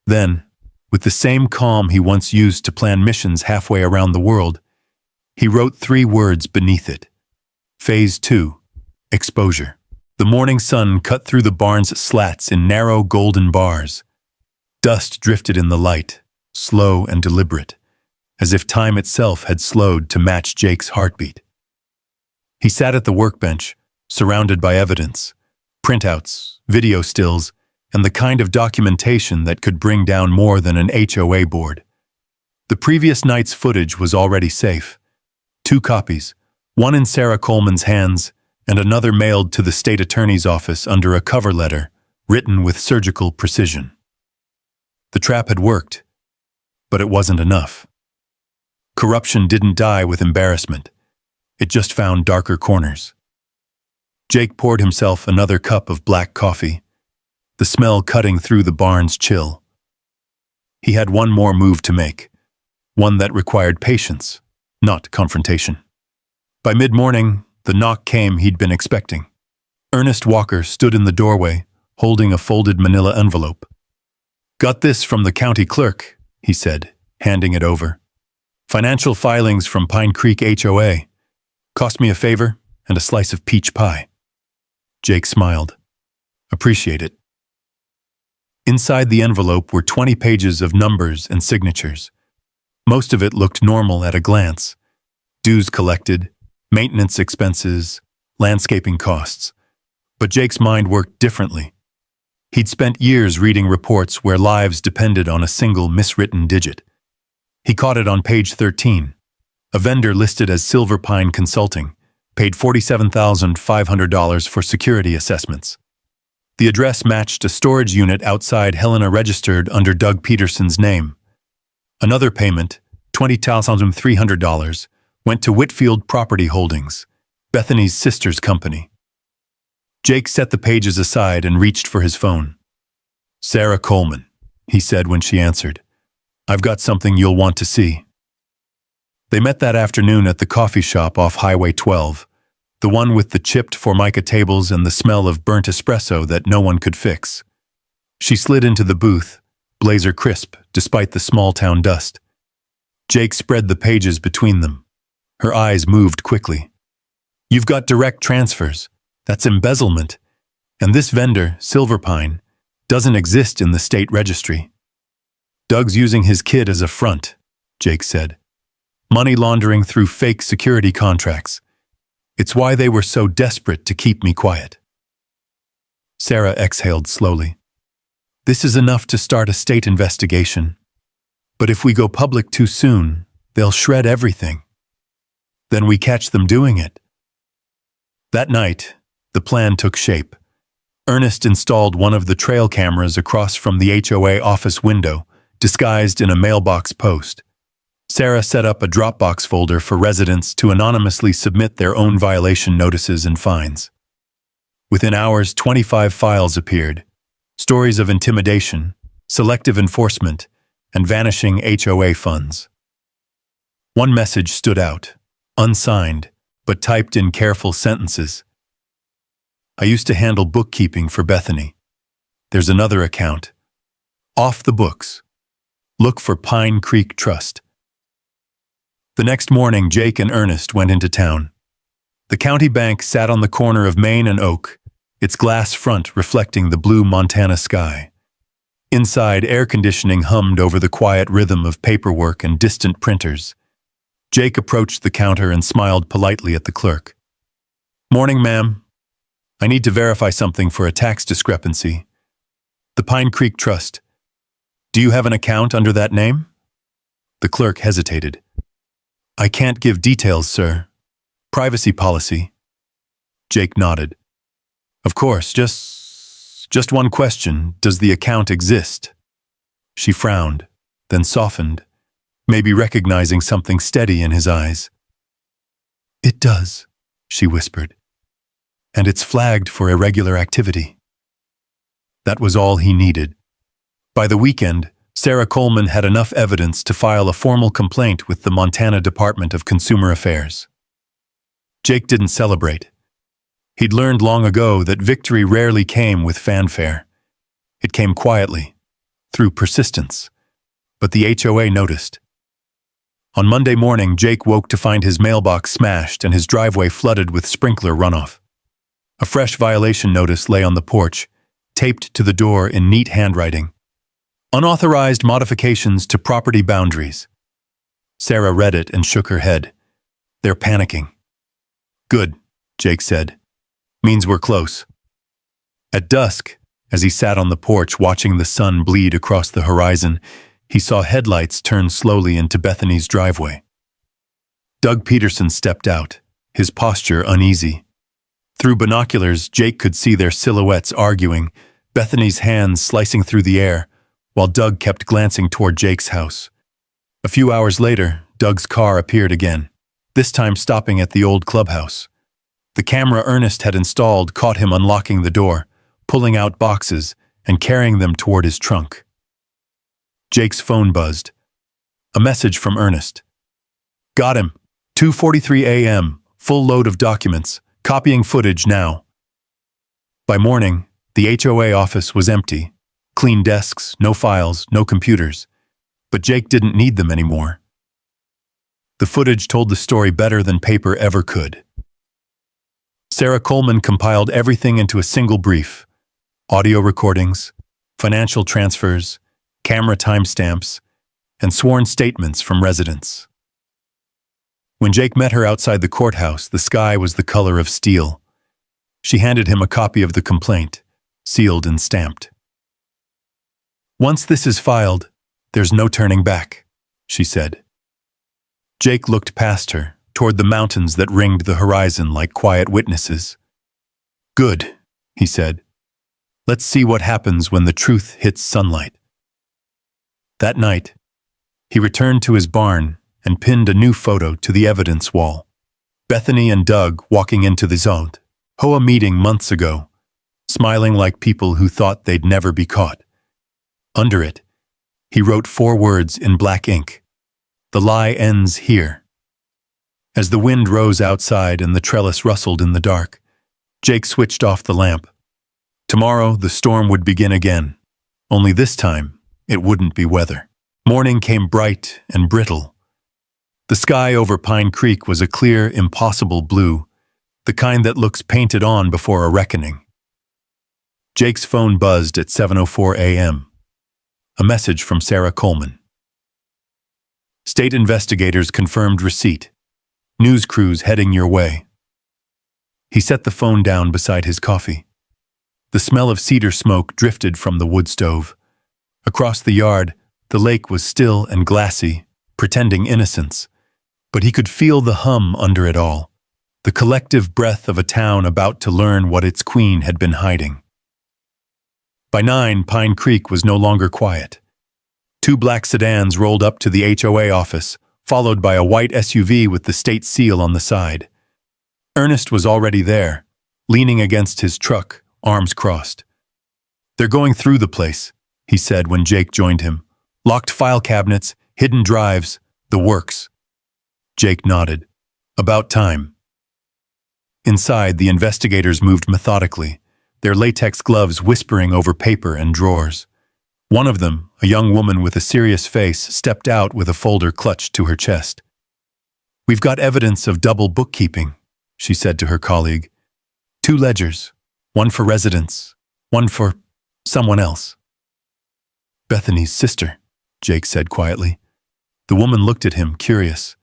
Then, with the same calm he once used to plan missions halfway around the world, he wrote 3 words beneath it. Phase 2, exposure. The morning sun cut through the barn's slats in narrow golden bars. Dust drifted in the light, slow and deliberate, as if time itself had slowed to match Jake's heartbeat. He sat at the workbench, surrounded by evidence, printouts, video stills, and the kind of documentation that could bring down more than an HOA board. The previous night's footage was already safe. 2 copies, one in Sarah Coleman's hands and another mailed to the state attorney's office under a cover letter written with surgical precision. The trap had worked, but it wasn't enough. Corruption didn't die with embarrassment. It just found darker corners. Jake poured himself another cup of black coffee, the smell cutting through the barn's chill. He had one more move to make, one that required patience, not confrontation. By mid-morning, the knock came he'd been expecting. Ernest Walker stood in the doorway, holding a folded manila envelope. Got this from the county clerk, he said, handing it over. Financial filings from Pine Creek HOA. Cost me a favor and a slice of peach pie. Jake smiled. Appreciate it. Inside the envelope were 20 pages of numbers and signatures. Most of it looked normal at a glance. Dues collected, maintenance expenses, landscaping costs. But Jake's mind worked differently. He'd spent years reading reports where lives depended on a single miswritten digit. He caught it on page 13. A vendor listed as Silver Pine Consulting paid $47,500 for security assessments. The address matched a storage unit outside Helena registered under Doug Peterson's name. Another payment, $20,300, went to Whitfield Property Holdings, Bethany's sister's company. Jake set the pages aside and reached for his phone. Sarah Coleman, he said when she answered. I've got something you'll want to see. They met that afternoon at the coffee shop off Highway 12, the one with the chipped Formica tables and the smell of burnt espresso that no one could fix. She slid into the booth, blazer crisp despite the small-town dust. Jake spread the pages between them. Her eyes moved quickly. You've got direct transfers. That's embezzlement. And this vendor, Silverpine, doesn't exist in the state registry. Doug's using his kid as a front, Jake said. Money laundering through fake security contracts. It's why they were so desperate to keep me quiet. Sarah exhaled slowly. This is enough to start a state investigation. But if we go public too soon, they'll shred everything. Then we catch them doing it. That night, the plan took shape. Ernest installed one of the trail cameras across from the HOA office window, disguised in a mailbox post. Sarah set up a Dropbox folder for residents to anonymously submit their own violation notices and fines. Within hours, 25 files appeared. Stories of intimidation, selective enforcement, and vanishing HOA funds. One message stood out, unsigned, but typed in careful sentences. I used to handle bookkeeping for Bethany. There's another account. Off the books. Look for Pine Creek Trust. The next morning, Jake and Ernest went into town. The county bank sat on the corner of Main and Oak, its glass front reflecting the blue Montana sky. Inside, air conditioning hummed over the quiet rhythm of paperwork and distant printers. Jake approached the counter and smiled politely at the clerk. Morning, ma'am. I need to verify something for a tax discrepancy. The Pine Creek Trust. Do you have an account under that name? The clerk hesitated. I can't give details, sir. Privacy policy. Jake nodded. Of course, just one question. Does the account exist? She frowned, then softened, maybe recognizing something steady in his eyes. It does, she whispered. And it's flagged for irregular activity. That was all he needed. By the weekend, Sarah Coleman had enough evidence to file a formal complaint with the Montana Department of Consumer Affairs. Jake didn't celebrate. He'd learned long ago that victory rarely came with fanfare. It came quietly, through persistence. But the HOA noticed. On Monday morning, Jake woke to find his mailbox smashed and his driveway flooded with sprinkler runoff. A fresh violation notice lay on the porch, taped to the door in neat handwriting. Unauthorized modifications to property boundaries. Sarah read it and shook her head. They're panicking. Good, Jake said. Means we're close. At dusk, as he sat on the porch watching the sun bleed across the horizon, he saw headlights turn slowly into Bethany's driveway. Doug Peterson stepped out, his posture uneasy. Through binoculars, Jake could see their silhouettes arguing, Bethany's hands slicing through the air, while Doug kept glancing toward Jake's house. A few hours later, Doug's car appeared again, this time stopping at the old clubhouse. The camera Ernest had installed caught him unlocking the door, pulling out boxes, and carrying them toward his trunk. Jake's phone buzzed. A message from Ernest. Got him. 2:43 a.m., full load of documents, copying footage now. By morning, the HOA office was empty. Clean desks, no files, no computers. But Jake didn't need them anymore. The footage told the story better than paper ever could. Sarah Coleman compiled everything into a single brief. Audio recordings, financial transfers, camera timestamps, and sworn statements from residents. When Jake met her outside the courthouse, the sky was the color of steel. She handed him a copy of the complaint, sealed and stamped. Once this is filed, there's no turning back, she said. Jake looked past her, toward the mountains that ringed the horizon like quiet witnesses. Good, he said. Let's see what happens when the truth hits sunlight. That night, he returned to his barn and pinned a new photo to the evidence wall. Bethany and Doug walking into the HOA meeting months ago, smiling like people who thought they'd never be caught. Under it, he wrote 4 words in black ink. The lie ends here. As the wind rose outside and the trellis rustled in the dark, Jake switched off the lamp. Tomorrow, the storm would begin again. Only this time, it wouldn't be weather. Morning came bright and brittle. The sky over Pine Creek was a clear, impossible blue, the kind that looks painted on before a reckoning. Jake's phone buzzed at 7:04 a.m. A message from Sarah Coleman. State investigators confirmed receipt. News crews heading your way. He set the phone down beside his coffee. The smell of cedar smoke drifted from the wood stove. Across the yard, the lake was still and glassy, pretending innocence. But he could feel the hum under it all, the collective breath of a town about to learn what its queen had been hiding. By 9, Pine Creek was no longer quiet. 2 black sedans rolled up to the HOA office, followed by a white SUV with the state seal on the side. Ernest was already there, leaning against his truck, arms crossed. "They're going through the place," he said when Jake joined him. "Locked file cabinets, hidden drives, the works." Jake nodded. "About time." Inside, the investigators moved methodically, their latex gloves whispering over paper and drawers. One of them, a young woman with a serious face, stepped out with a folder clutched to her chest. "We've got evidence of double bookkeeping," she said to her colleague. 2 ledgers, one for residents, one for someone else. "Bethany's sister," Jake said quietly. The woman looked at him, curious.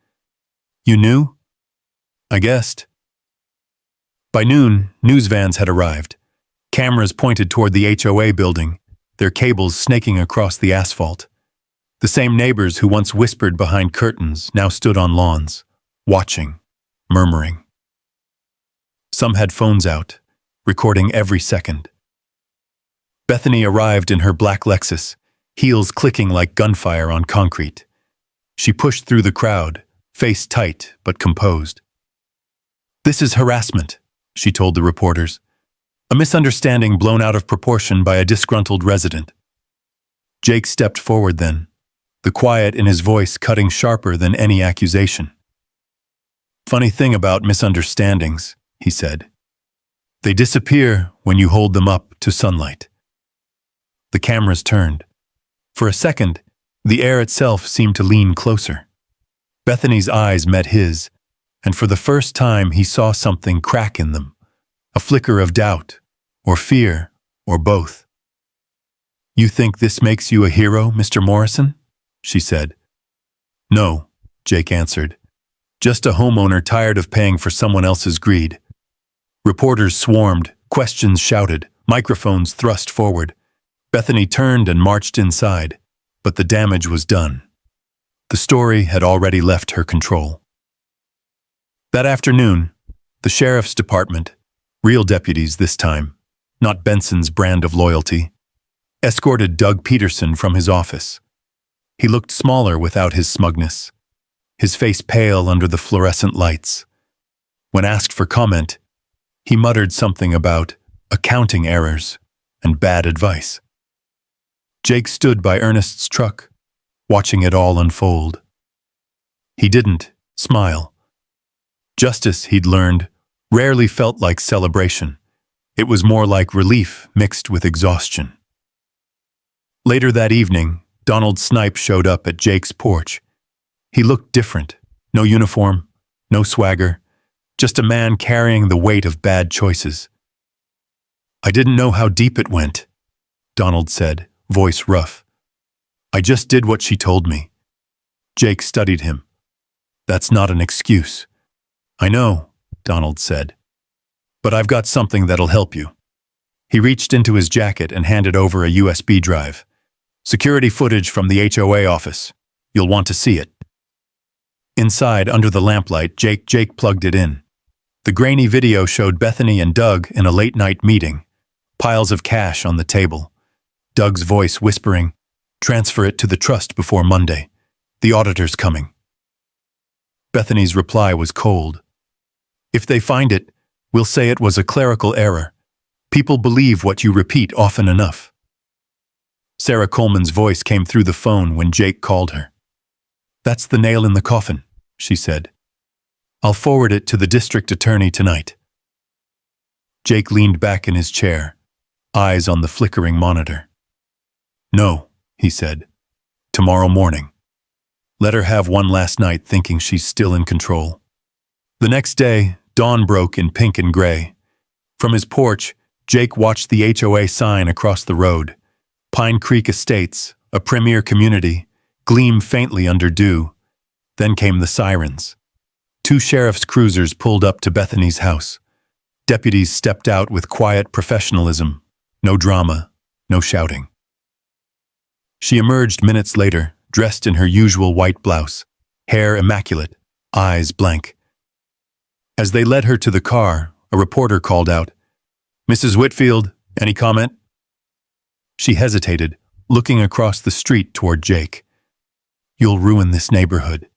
"You knew?" "I guessed." By noon, news vans had arrived. Cameras pointed toward the HOA building, their cables snaking across the asphalt. The same neighbors who once whispered behind curtains now stood on lawns, watching, murmuring. Some had phones out, recording every second. Bethany arrived in her black Lexus, heels clicking like gunfire on concrete. She pushed through the crowd, face tight but composed. "This is harassment," she told the reporters. "A misunderstanding blown out of proportion by a disgruntled resident." Jake stepped forward then, the quiet in his voice cutting sharper than any accusation. "Funny thing about misunderstandings," he said. "They disappear when you hold them up to sunlight." The cameras turned. For a second, the air itself seemed to lean closer. Bethany's eyes met his, and for the first time he saw something crack in them, a flicker of doubt, or fear, or both. "You think this makes you a hero, Mr. Morrison?" she said. "No," Jake answered. "Just a homeowner tired of paying for someone else's greed." Reporters swarmed, questions shouted, microphones thrust forward. Bethany turned and marched inside, but the damage was done. The story had already left her control. That afternoon, the sheriff's department, real deputies this time, not Benson's brand of loyalty, escorted Doug Peterson from his office. He looked smaller without his smugness, his face pale under the fluorescent lights. When asked for comment, he muttered something about accounting errors and bad advice. Jake stood by Ernest's truck, watching it all unfold. He didn't smile. Justice, he'd learned, rarely felt like celebration. It was more like relief mixed with exhaustion. Later that evening, Donald Snipe showed up at Jake's porch. He looked different. No uniform, no swagger, just a man carrying the weight of bad choices. "I didn't know how deep it went," Donald said, voice rough. "I just did what she told me." Jake studied him. "That's not an excuse." "I know," Donald said. "But I've got something that'll help you." He reached into his jacket and handed over a USB drive. "Security footage from the HOA office. You'll want to see it." Inside, under the lamplight, Jake plugged it in. The grainy video showed Bethany and Doug in a late-night meeting, piles of cash on the table. Doug's voice whispering, "Transfer it to the trust before Monday. The auditor's coming." Bethany's reply was cold. "If they find it, we'll say it was a clerical error. People believe what you repeat often enough." Sarah Coleman's voice came through the phone when Jake called her. "That's the nail in the coffin," she said. "I'll forward it to the district attorney tonight." Jake leaned back in his chair, eyes on the flickering monitor. "No," he said. "Tomorrow morning. Let her have one last night thinking she's still in control." The next day, dawn broke in pink and gray. From his porch, Jake watched the HOA sign across the road. Pine Creek Estates, a premier community, gleam faintly under dew. Then came the sirens. 2 sheriff's cruisers pulled up to Bethany's house. Deputies stepped out with quiet professionalism. No drama, no shouting. She emerged minutes later, dressed in her usual white blouse, hair immaculate, eyes blank. As they led her to the car, a reporter called out, "Mrs. Whitfield, any comment?" She hesitated, looking across the street toward Jake. "You'll ruin this neighborhood,"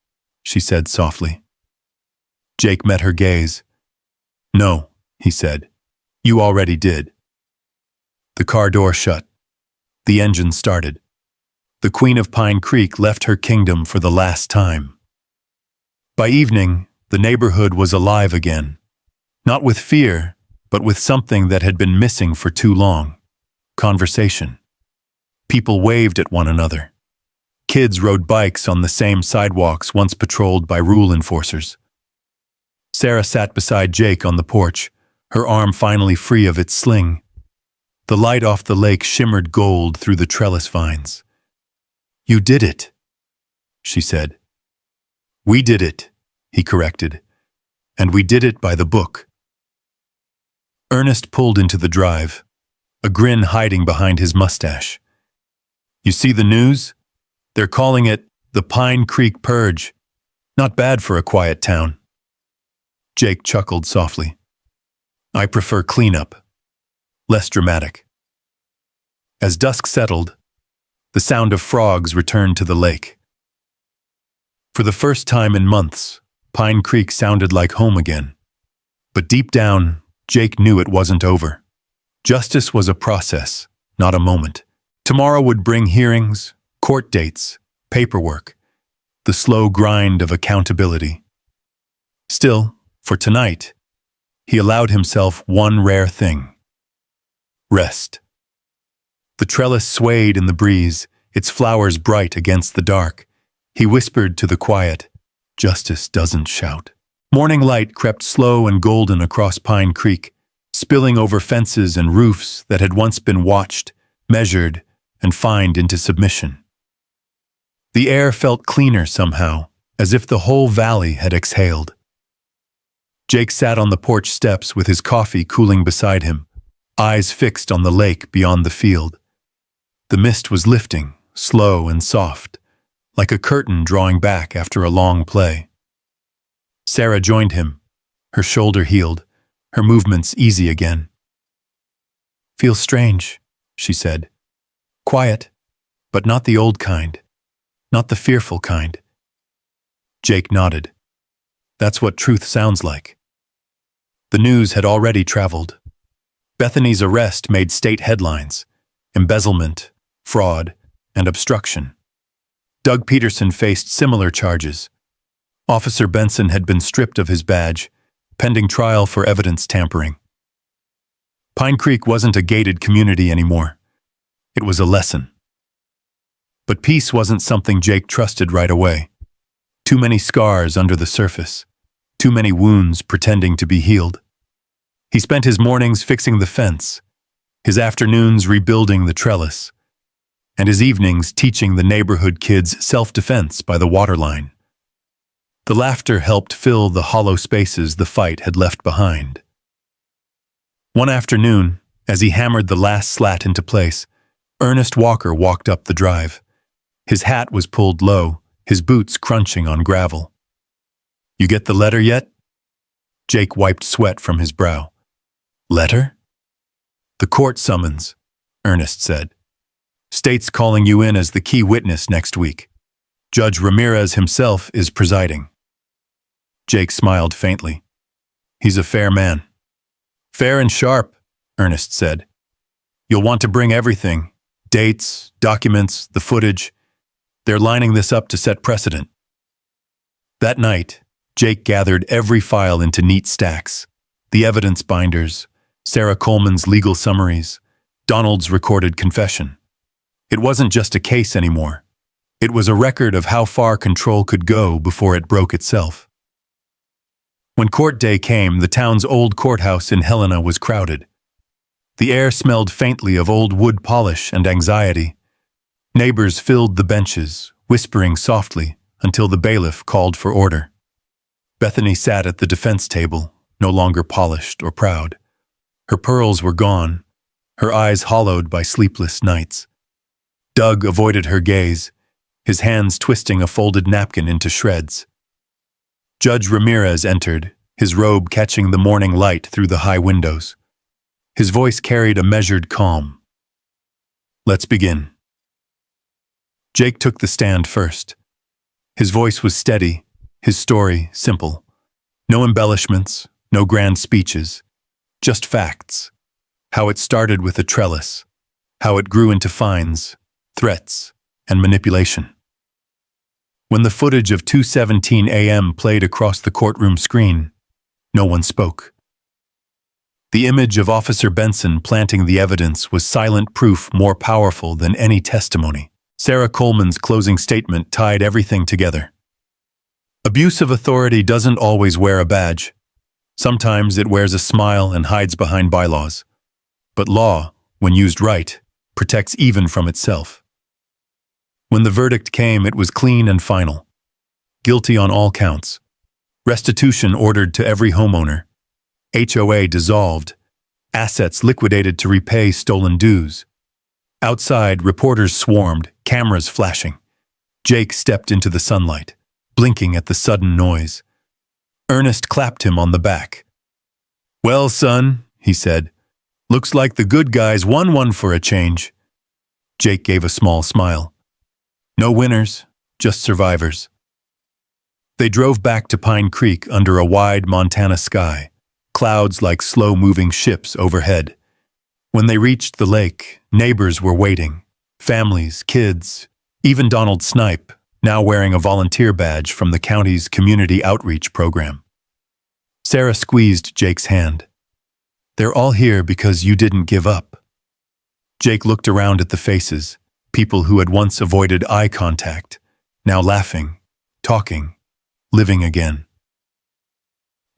she said softly. Jake met her gaze. "No," he said. "You already did." The car door shut. The engine started. The Queen of Pine Creek left her kingdom for the last time. By evening, the neighborhood was alive again. Not with fear, but with something that had been missing for too long. Conversation. People waved at one another. Kids rode bikes on the same sidewalks once patrolled by rule enforcers. Sarah sat beside Jake on the porch, her arm finally free of its sling. The light off the lake shimmered gold through the trellis vines. "You did it," she said. "We did it," he corrected. "And we did it by the book." Ernest pulled into the drive, a grin hiding behind his mustache. "You see the news? They're calling it the Pine Creek Purge. Not bad for a quiet town." Jake chuckled softly. "I prefer cleanup. Less dramatic." As dusk settled, the sound of frogs returned to the lake. For the first time in months, Pine Creek sounded like home again. But deep down, Jake knew it wasn't over. Justice was a process, not a moment. Tomorrow would bring hearings, court dates, paperwork, the slow grind of accountability. Still, for tonight, he allowed himself one rare thing: rest. The trellis swayed in the breeze, its flowers bright against the dark. He whispered to the quiet, "Justice doesn't shout." Morning light crept slow and golden across Pine Creek, spilling over fences and roofs that had once been watched, measured, and fined into submission. The air felt cleaner somehow, as if the whole valley had exhaled. Jake sat on the porch steps with his coffee cooling beside him, eyes fixed on the lake beyond the field. The mist was lifting, slow and soft, like a curtain drawing back after a long play. Sarah joined him, her shoulder healed, her movements easy again. "Feels strange," she said. "Quiet, but not the old kind, not the fearful kind." Jake nodded. That's what truth sounds like. The news had already traveled. Bethany's arrest made state headlines: embezzlement, fraud, and obstruction. Doug Peterson faced similar charges. Officer Benson had been stripped of his badge, pending trial for evidence tampering. Pine Creek wasn't a gated community anymore. It was a lesson. But peace wasn't something Jake trusted right away. Too many scars under the surface. Too many wounds pretending to be healed. He spent his mornings fixing the fence, his afternoons rebuilding the trellis, and his evenings teaching the neighborhood kids self-defense by the waterline. The laughter helped fill the hollow spaces the fight had left behind. One afternoon, as he hammered the last slat into place, Ernest Walker walked up the drive. His hat was pulled low, his boots crunching on gravel. "You get the letter yet?" Jake wiped sweat from his brow. "Letter?" "The court summons," Ernest said. "State's calling you in as the key witness next week. Judge Ramirez himself is presiding." Jake smiled faintly. "He's a fair man." "Fair and sharp," Ernest said. "You'll want to bring everything: dates, documents, the footage. They're lining this up to set precedent." That night, Jake gathered every file into neat stacks: the evidence binders, Sarah Coleman's legal summaries, Donald's recorded confession. It wasn't just a case anymore. It was a record of how far control could go before it broke itself. When court day came, the town's old courthouse in Helena was crowded. The air smelled faintly of old wood polish and anxiety. Neighbors filled the benches, whispering softly until the bailiff called for order. Bethany sat at the defense table, no longer polished or proud. Her pearls were gone, her eyes hollowed by sleepless nights. Doug avoided her gaze, his hands twisting a folded napkin into shreds. Judge Ramirez entered, his robe catching the morning light through the high windows. His voice carried a measured calm. "Let's begin." Jake took the stand first. His voice was steady, his story simple. No embellishments, no grand speeches, just facts. How it started with a trellis, how it grew into fines, threats, and manipulation. When the footage of 2:17 a.m. played across the courtroom screen, no one spoke. The image of Officer Benson planting the evidence was silent proof more powerful than any testimony. Sarah Coleman's closing statement tied everything together. Abuse of authority doesn't always wear a badge. Sometimes it wears a smile and hides behind bylaws. But law, when used right, protects even from itself. When the verdict came, it was clean and final. Guilty on all counts. Restitution ordered to every homeowner. HOA dissolved. Assets liquidated to repay stolen dues. Outside, reporters swarmed, cameras flashing. Jake stepped into the sunlight, blinking at the sudden noise. Ernest clapped him on the back. "Well, son," he said, "looks like the good guys won one for a change." Jake gave a small smile. No winners, just survivors. They drove back to Pine Creek under a wide Montana sky, clouds like slow-moving ships overhead. When they reached the lake, neighbors were waiting. Families, kids, even Donald Snipe, now wearing a volunteer badge from the county's community outreach program. Sarah squeezed Jake's hand. "They're all here because you didn't give up." Jake looked around at the faces, people who had once avoided eye contact, now laughing, talking, living again.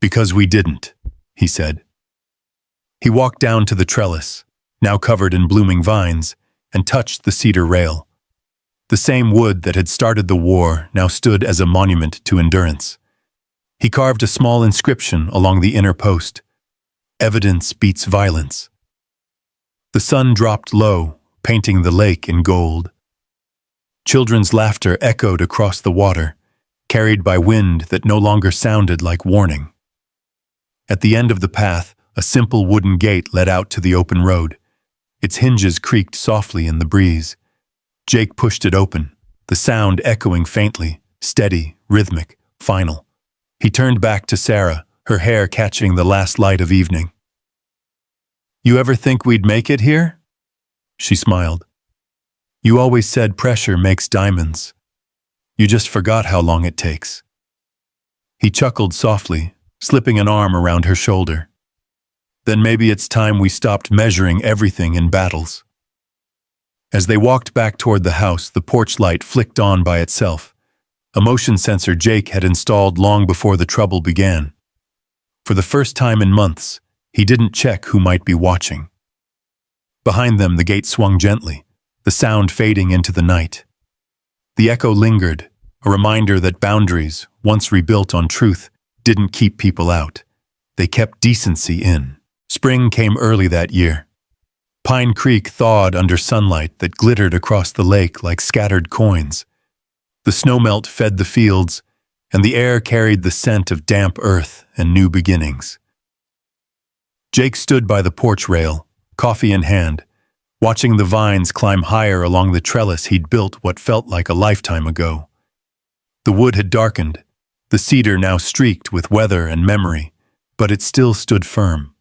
"Because we didn't," he said. He walked down to the trellis, now covered in blooming vines, and touched the cedar rail. The same wood that had started the war now stood as a monument to endurance. He carved a small inscription along the inner post. "Evidence beats violence." The sun dropped low, painting the lake in gold. Children's laughter echoed across the water, carried by wind that no longer sounded like warning. At the end of the path, a simple wooden gate led out to the open road. Its hinges creaked softly in the breeze. Jake pushed it open, the sound echoing faintly, steady, rhythmic, final. He turned back to Sarah, her hair catching the last light of evening. "You ever think we'd make it here?" She smiled. "You always said pressure makes diamonds. You just forgot how long it takes." He chuckled softly, slipping an arm around her shoulder. "Then maybe it's time we stopped measuring everything in battles." As they walked back toward the house, the porch light flicked on by itself, a motion sensor Jake had installed long before the trouble began. For the first time in months, he didn't check who might be watching. Behind them, the gate swung gently, the sound fading into the night. The echo lingered, a reminder that boundaries, once rebuilt on truth, didn't keep people out. They kept decency in. Spring came early that year. Pine Creek thawed under sunlight that glittered across the lake like scattered coins. The snowmelt fed the fields, and the air carried the scent of damp earth and new beginnings. Jake stood by the porch rail, coffee in hand, watching the vines climb higher along the trellis he'd built what felt like a lifetime ago. The wood had darkened, the cedar now streaked with weather and memory, but it still stood firm.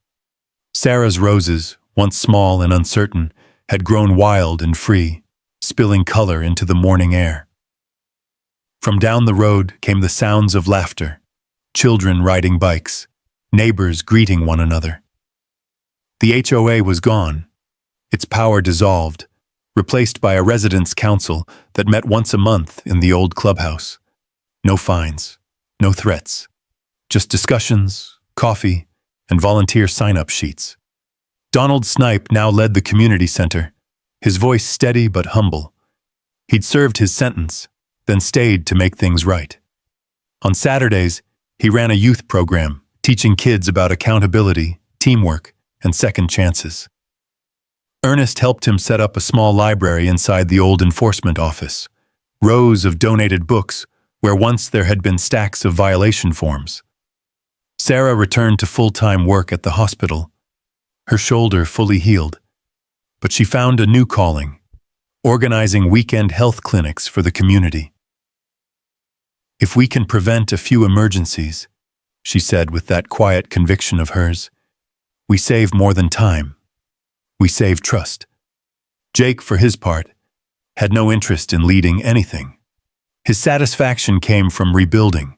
Sarah's roses, once small and uncertain, had grown wild and free, spilling color into the morning air. From down the road came the sounds of laughter, children riding bikes, neighbors greeting one another. The HOA was gone, its power dissolved, replaced by a residents' council that met once a month in the old clubhouse. No fines, no threats, just discussions, coffee, and volunteer sign-up sheets. Donald Snipe now led the community center, his voice steady but humble. He'd served his sentence, then stayed to make things right. On Saturdays, he ran a youth program, teaching kids about accountability, teamwork, and second chances. Ernest helped him set up a small library inside the old enforcement office, rows of donated books where once there had been stacks of violation forms. Sarah returned to full-time work at the hospital, her shoulder fully healed. But she found a new calling, organizing weekend health clinics for the community. "If we can prevent a few emergencies," she said with that quiet conviction of hers, "we save more than time. We save trust." Jake, for his part, had no interest in leading anything. His satisfaction came from rebuilding,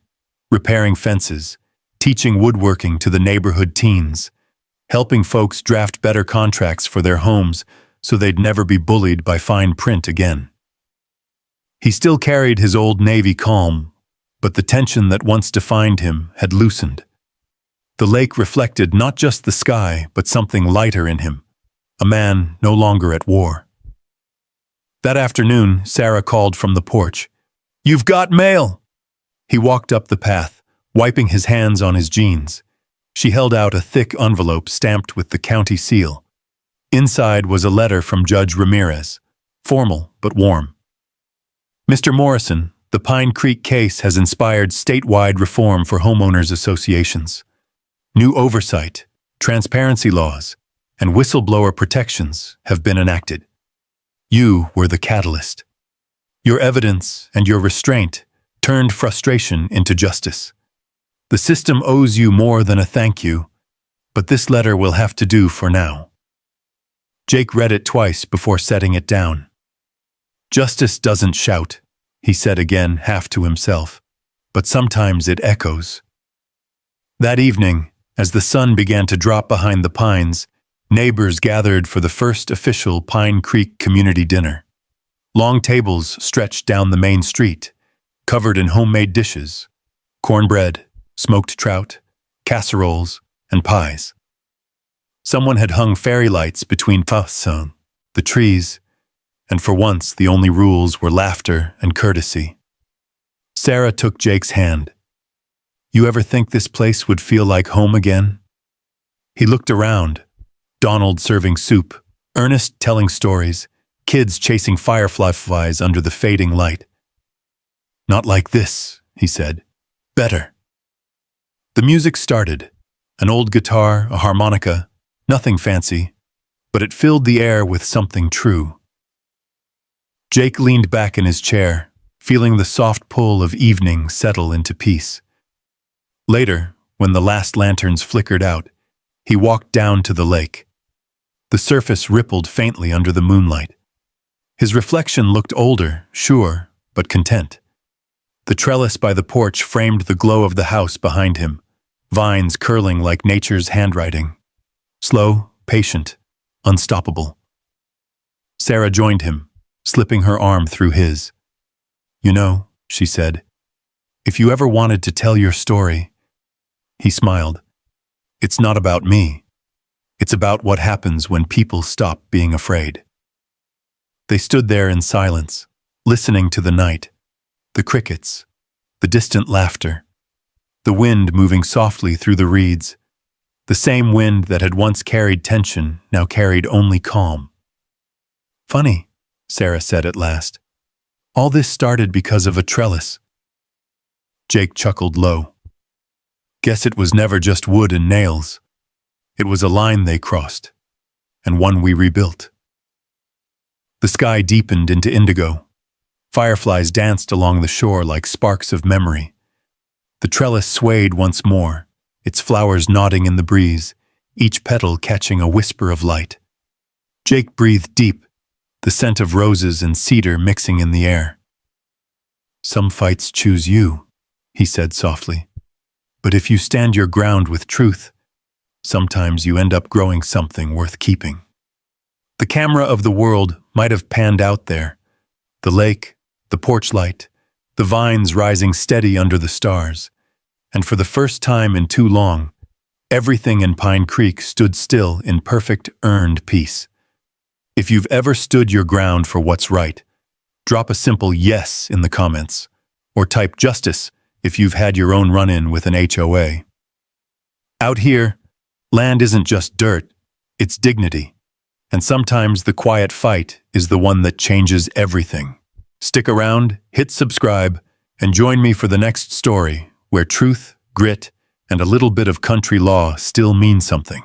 repairing fences, teaching woodworking to the neighborhood teens, helping folks draft better contracts for their homes so they'd never be bullied by fine print again. He still carried his old Navy calm, but the tension that once defined him had loosened. The lake reflected not just the sky, but something lighter in him, a man no longer at war. That afternoon, Sarah called from the porch. "You've got mail!" He walked up the path, wiping his hands on his jeans. She held out a thick envelope stamped with the county seal. Inside was a letter from Judge Ramirez, formal but warm. "Mr. Morrison, the Pine Creek case has inspired statewide reform for homeowners associations. New oversight, transparency laws, and whistleblower protections have been enacted. You were the catalyst. Your evidence and your restraint turned frustration into justice. The system owes you more than a thank you, but this letter will have to do for now." Jake read it twice before setting it down. "Justice doesn't shout," he said again, half to himself, "but sometimes it echoes." That evening, as the sun began to drop behind the pines, neighbors gathered for the first official Pine Creek community dinner. Long tables stretched down the main street, covered in homemade dishes, cornbread, smoked trout, casseroles, and pies. Someone had hung fairy lights between the trees, and for once the only rules were laughter and courtesy. Sarah took Jake's hand. "You ever think this place would feel like home again?" He looked around, Donald serving soup, Ernest telling stories, kids chasing fireflies under the fading light. "Not like this," he said. "Better." The music started, an old guitar, a harmonica, nothing fancy, but it filled the air with something true. Jake leaned back in his chair, feeling the soft pull of evening settle into peace. Later, when the last lanterns flickered out, he walked down to the lake. The surface rippled faintly under the moonlight. His reflection looked older, sure, but content. The trellis by the porch framed the glow of the house behind him, vines curling like nature's handwriting. Slow, patient, unstoppable. Sarah joined him, slipping her arm through his. "You know," she said, "if you ever wanted to tell your story..." He smiled. "It's not about me. It's about what happens when people stop being afraid." They stood there in silence, listening to the night, the crickets, the distant laughter, the wind moving softly through the reeds. The same wind that had once carried tension now carried only calm. "Funny," Sarah said at last. "All this started because of a trellis." Jake chuckled low. "Guess it was never just wood and nails. It was a line they crossed, and one we rebuilt." The sky deepened into indigo. Fireflies danced along the shore like sparks of memory. The trellis swayed once more, its flowers nodding in the breeze, each petal catching a whisper of light. Jake breathed deep, the scent of roses and cedar mixing in the air. "Some fights choose you," he said softly. "But if you stand your ground with truth, sometimes you end up growing something worth keeping." The camera of the world might have panned out there. The lake, the porch light, the vines rising steady under the stars. And for the first time in too long, Everything in Pine Creek stood still in perfect, earned peace. If you've ever stood your ground for what's right, drop a simple yes in the comments, or type justice if you've had your own run-in with an HOA. Out here, land isn't just dirt, it's dignity. And sometimes the quiet fight is the one that changes everything. Stick around, hit subscribe, and join me for the next story where truth, grit, and a little bit of country law still mean something.